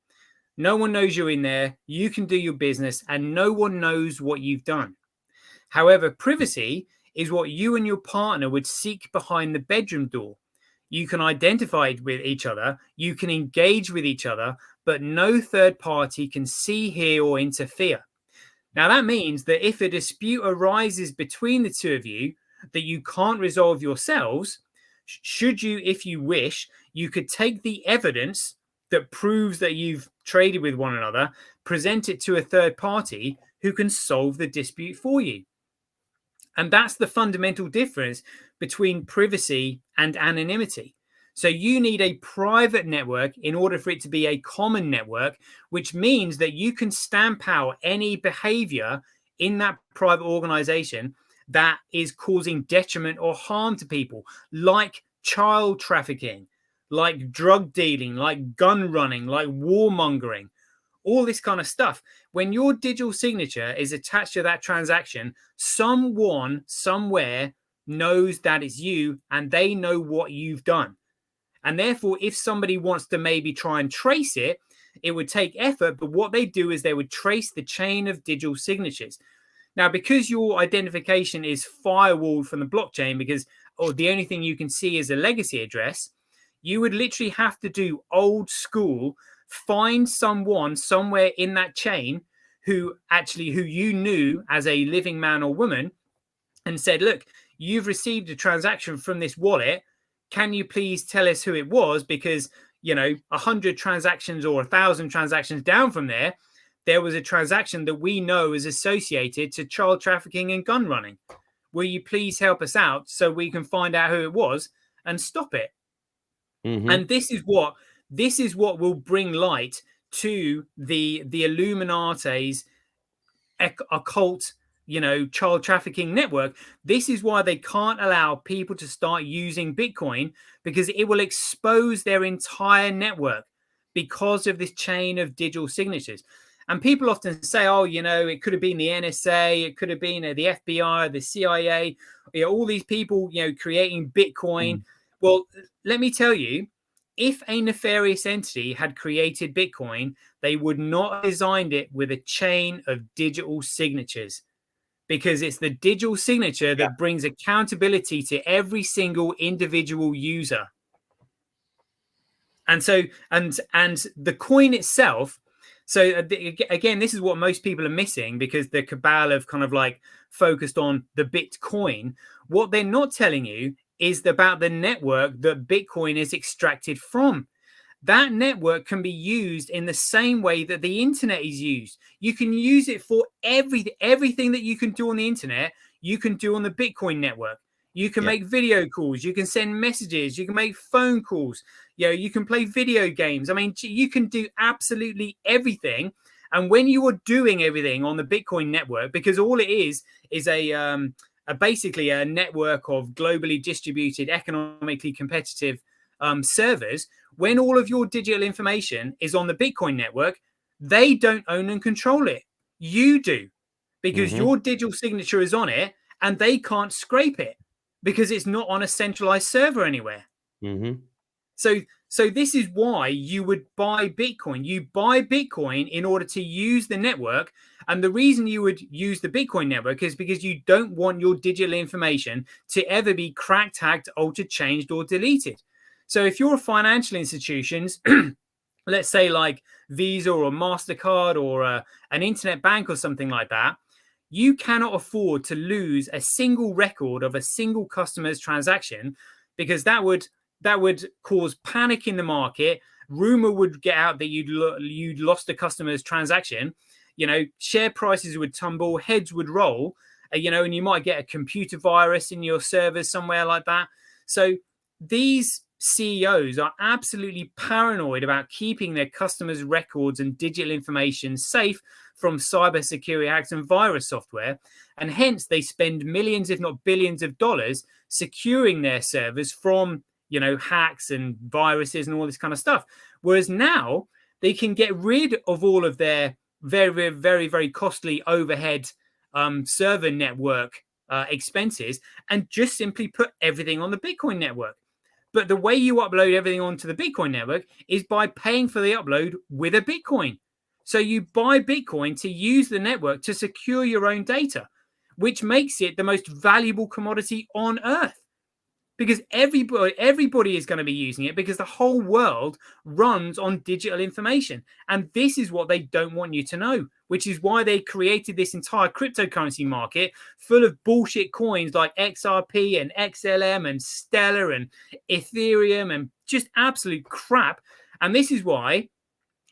No one knows you're in there. You can do your business and no one knows what you've done. However, privacy is what you and your partner would seek behind the bedroom door. You can identify with each other. You can engage with each other, but no third party can see, hear, or interfere. Now, that means that if a dispute arises between the two of you that you can't resolve yourselves, should you, if you wish, you could take the evidence that proves that you've traded with one another, present it to a third party who can solve the dispute for you. And that's the fundamental difference between privacy and anonymity. So you need a private network in order for it to be a common network, which means that you can stamp out any behavior in that private organization that is causing detriment or harm to people, like child trafficking, like drug dealing, like gun running, like warmongering, all this kind of stuff. When your digital signature is attached to that transaction, someone somewhere knows that it's you and they know what you've done. And therefore, if somebody wants to maybe try and trace it, it would take effort. But what they do is they would trace the chain of digital signatures. Now, because your identification is firewalled from the blockchain, because the only thing you can see is a legacy address, you would literally have to do old school, find someone somewhere in that chain who you knew as a living man or woman and said, look, you've received a transaction from this wallet. Can you please tell us who it was? Because, 100 transactions or 1,000 transactions down from there was a transaction that we know is associated to child trafficking and gun running. Will you please help us out so we can find out who it was and stop it? Mm-hmm. And this is what will bring light to the Illuminati's occult, child trafficking network. This is why they can't allow people to start using Bitcoin, because it will expose their entire network because of this chain of digital signatures. And people often say, it could have been the NSA, it could have been the FBI, the CIA, all these people, creating Bitcoin. Well, let me tell you, if a nefarious entity had created Bitcoin, they would not have designed it with a chain of digital signatures, because it's the digital signature that brings accountability to every single individual user. And so, and the coin itself. So again, this is what most people are missing, because the Cabal have kind of like focused on the Bitcoin. What they're not telling you is about the network that Bitcoin is extracted from. That network can be used in the same way that the internet is used. You can use it for everything that you can do on the internet, you can do on the Bitcoin network. You can Yeah. make video calls. You can send messages. You can make phone calls. You can play video games. I mean, you can do absolutely everything. And when you are doing everything on the Bitcoin network, because all it is basically a network of globally distributed, economically competitive servers, when all of your digital information is on the Bitcoin network, they don't own and control it. You do, because your digital signature is on it, and they can't scrape it because it's not on a centralized server anywhere. So this is why you would buy Bitcoin. You buy Bitcoin in order to use the network. And the reason you would use the Bitcoin network is because you don't want your digital information to ever be cracked, hacked, altered, changed, or deleted. So if you're a financial institution, let's say like Visa or MasterCard or an internet bank or something like that, you cannot afford to lose a single record of a single customer's transaction, because that would cause panic in the market. Rumor would get out that you'd lost a customer's transaction. Share prices would tumble, heads would roll, and you might get a computer virus in your servers somewhere like that. So these CEOs are absolutely paranoid about keeping their customers' records and digital information safe from cybersecurity hacks and virus software, and hence they spend millions, if not billions of dollars securing their servers from hacks and viruses and all this kind of stuff. Whereas now they can get rid of all of their very, very, very, very costly overhead server network expenses and just simply put everything on the Bitcoin network. But the way you upload everything onto the Bitcoin network is by paying for the upload with a Bitcoin. So you buy Bitcoin to use the network to secure your own data, which makes it the most valuable commodity on earth. Because everybody is going to be using it, because the whole world runs on digital information. And this is what they don't want you to know, which is why they created this entire cryptocurrency market full of bullshit coins like XRP and XLM and Stellar and Ethereum and just absolute crap. And this is why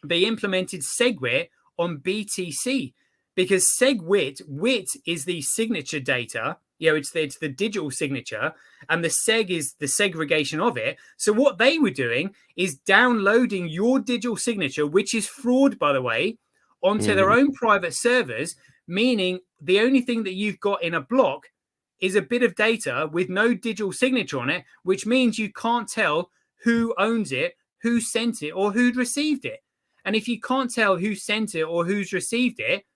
they implemented SegWit on BTC, because WIT is the signature data. It's the digital signature, and the seg is the segregation of it. So what they were doing is downloading your digital signature, which is fraud, by the way, onto their own private servers, meaning the only thing that you've got in a block is a bit of data with no digital signature on it, which means you can't tell who owns it, who sent it, or who'd received it. And if you can't tell who sent it or who's received it,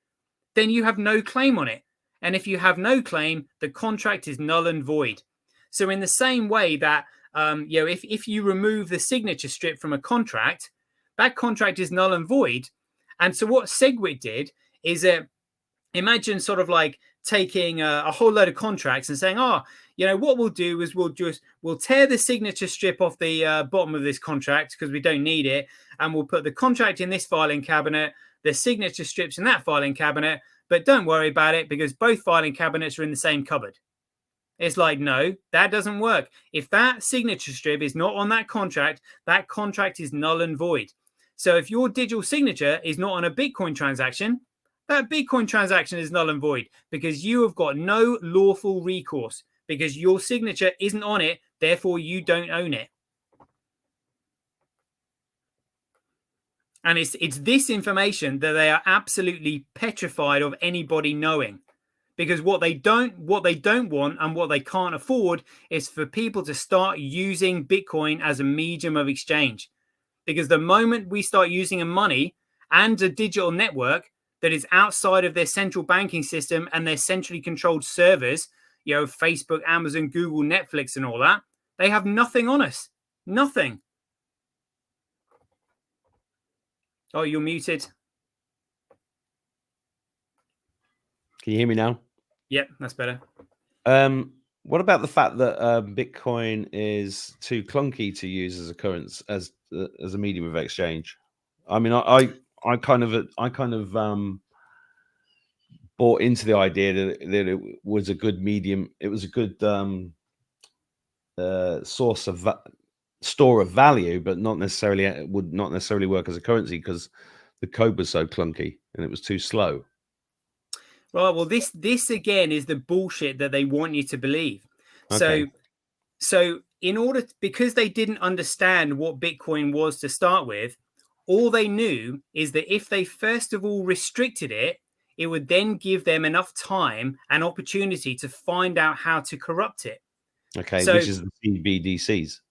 then you have no claim on it. And if you have no claim, the contract is null and void. So in the same way that, if you remove the signature strip from a contract, that contract is null and void. And so what SegWit did is imagine sort of like taking a whole load of contracts and saying, what we'll do is we'll tear the signature strip off the bottom of this contract because we don't need it. And we'll put the contract in this filing cabinet, the signature strips in that filing cabinet. But don't worry about it because both filing cabinets are in the same cupboard. It's like, no, that doesn't work. If that signature strip is not on that contract is null and void. So if your digital signature is not on a Bitcoin transaction, that Bitcoin transaction is null and void because you have got no lawful recourse because your signature isn't on it. Therefore, you don't own it. And it's this information that they are absolutely petrified of anybody knowing, because what they don't want and what they can't afford is for people to start using Bitcoin as a medium of exchange. Because the moment we start using a money and a digital network that is outside of their central banking system and their centrally controlled servers, Facebook, Amazon, Google, Netflix, and all that, they have nothing on us. Nothing. Oh, you're muted. Can you hear me now? Yep, that's better. What about the fact that Bitcoin is too clunky to use as a currency, as a medium of exchange? I mean, I kind of bought into the idea that it was a good medium. It was a good source of store of value, but it would not necessarily work as a currency because the code was so clunky and it was too slow. Right. Well, this again is the bullshit that they want you to believe. Okay. So in order, because they didn't understand what Bitcoin was to start with, all they knew is that if they first of all restricted it, it would then give them enough time and opportunity to find out how to corrupt it. Okay, So, which is the CBDCs.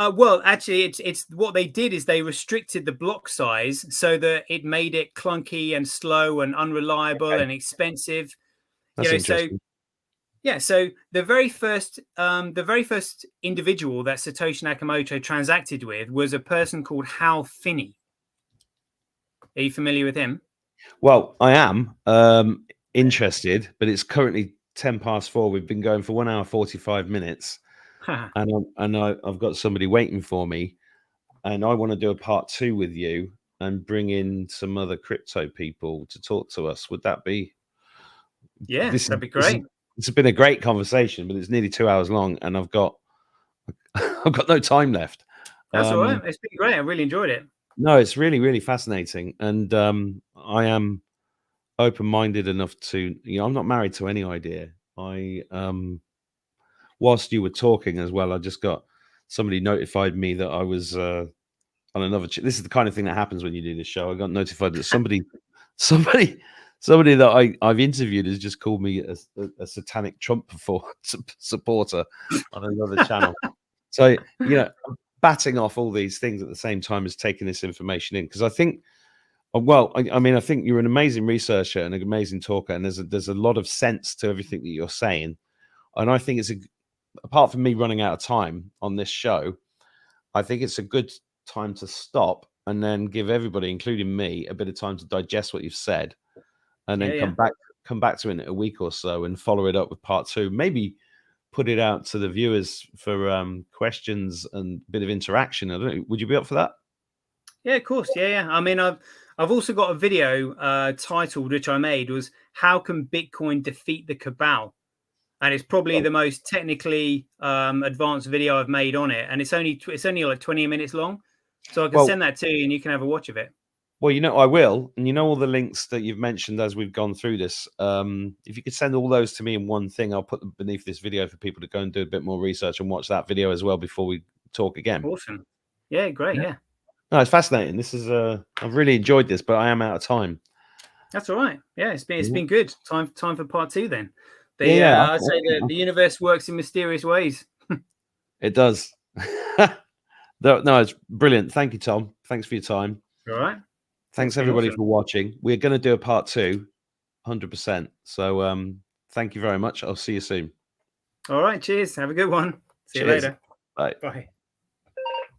well, actually, it's what they did is they restricted the block size so that it made it clunky and slow and unreliable and expensive. That's interesting. So the very first individual that Satoshi Nakamoto transacted with was a person called Hal Finney. Are you familiar with him? Well, I am interested, but it's currently 4:10. We've been going for 1 hour 45 minutes, and I've got somebody waiting for me, and I want to do a part 2 with you and bring in some other crypto people to talk to us. Would that be? Yeah, that'd be great. It's been a great conversation, but it's nearly 2 hours long, and I've got no time left. That's all right. It's been great. I really enjoyed it. No, it's really, really fascinating, and I am open-minded enough to, I'm not married to any idea. Whilst you were talking as well, I just got somebody notified me that I was on another. This is the kind of thing that happens when you do this show. I got notified that somebody that I've interviewed has just called me a satanic Trump supporter on another channel. So, I'm batting off all these things at the same time as taking this information in, because I think, I think you're an amazing researcher and an amazing talker, and there's a lot of sense to everything that you're saying. And I think apart from me running out of time on this show, I think it's a good time to stop and then give everybody, including me, a bit of time to digest what you've said, and then come back to it in a week or so and follow it up with part 2. Maybe put it out to the viewers for questions and a bit of interaction. I don't know. Would you be up for that? Yeah, of course. Yeah. I mean, I've also got a video titled, which I made, was "How Can Bitcoin Defeat the Cabal?" And it's probably the most technically advanced video I've made on it. And it's only like 20 minutes long, so I can send that to you, and you can have a watch of it. Well, I will. And all the links that you've mentioned as we've gone through this, if you could send all those to me in one thing, I'll put them beneath this video for people to go and do a bit more research and watch that video as well before we talk again. Awesome. Yeah, great. Yeah. No, it's fascinating. This is I've really enjoyed this, but I am out of time. That's all right. Yeah, it's been good. Time for part 2 then. I'd say the universe works in mysterious ways. It does. No, it's brilliant. Thank you, Tom. Thanks for your time. All right. Thanks everybody for watching. We're going to do a part 2, 100%. So thank you very much. I'll see you soon. All right. Cheers. Have a good one. See you later. Bye. Bye.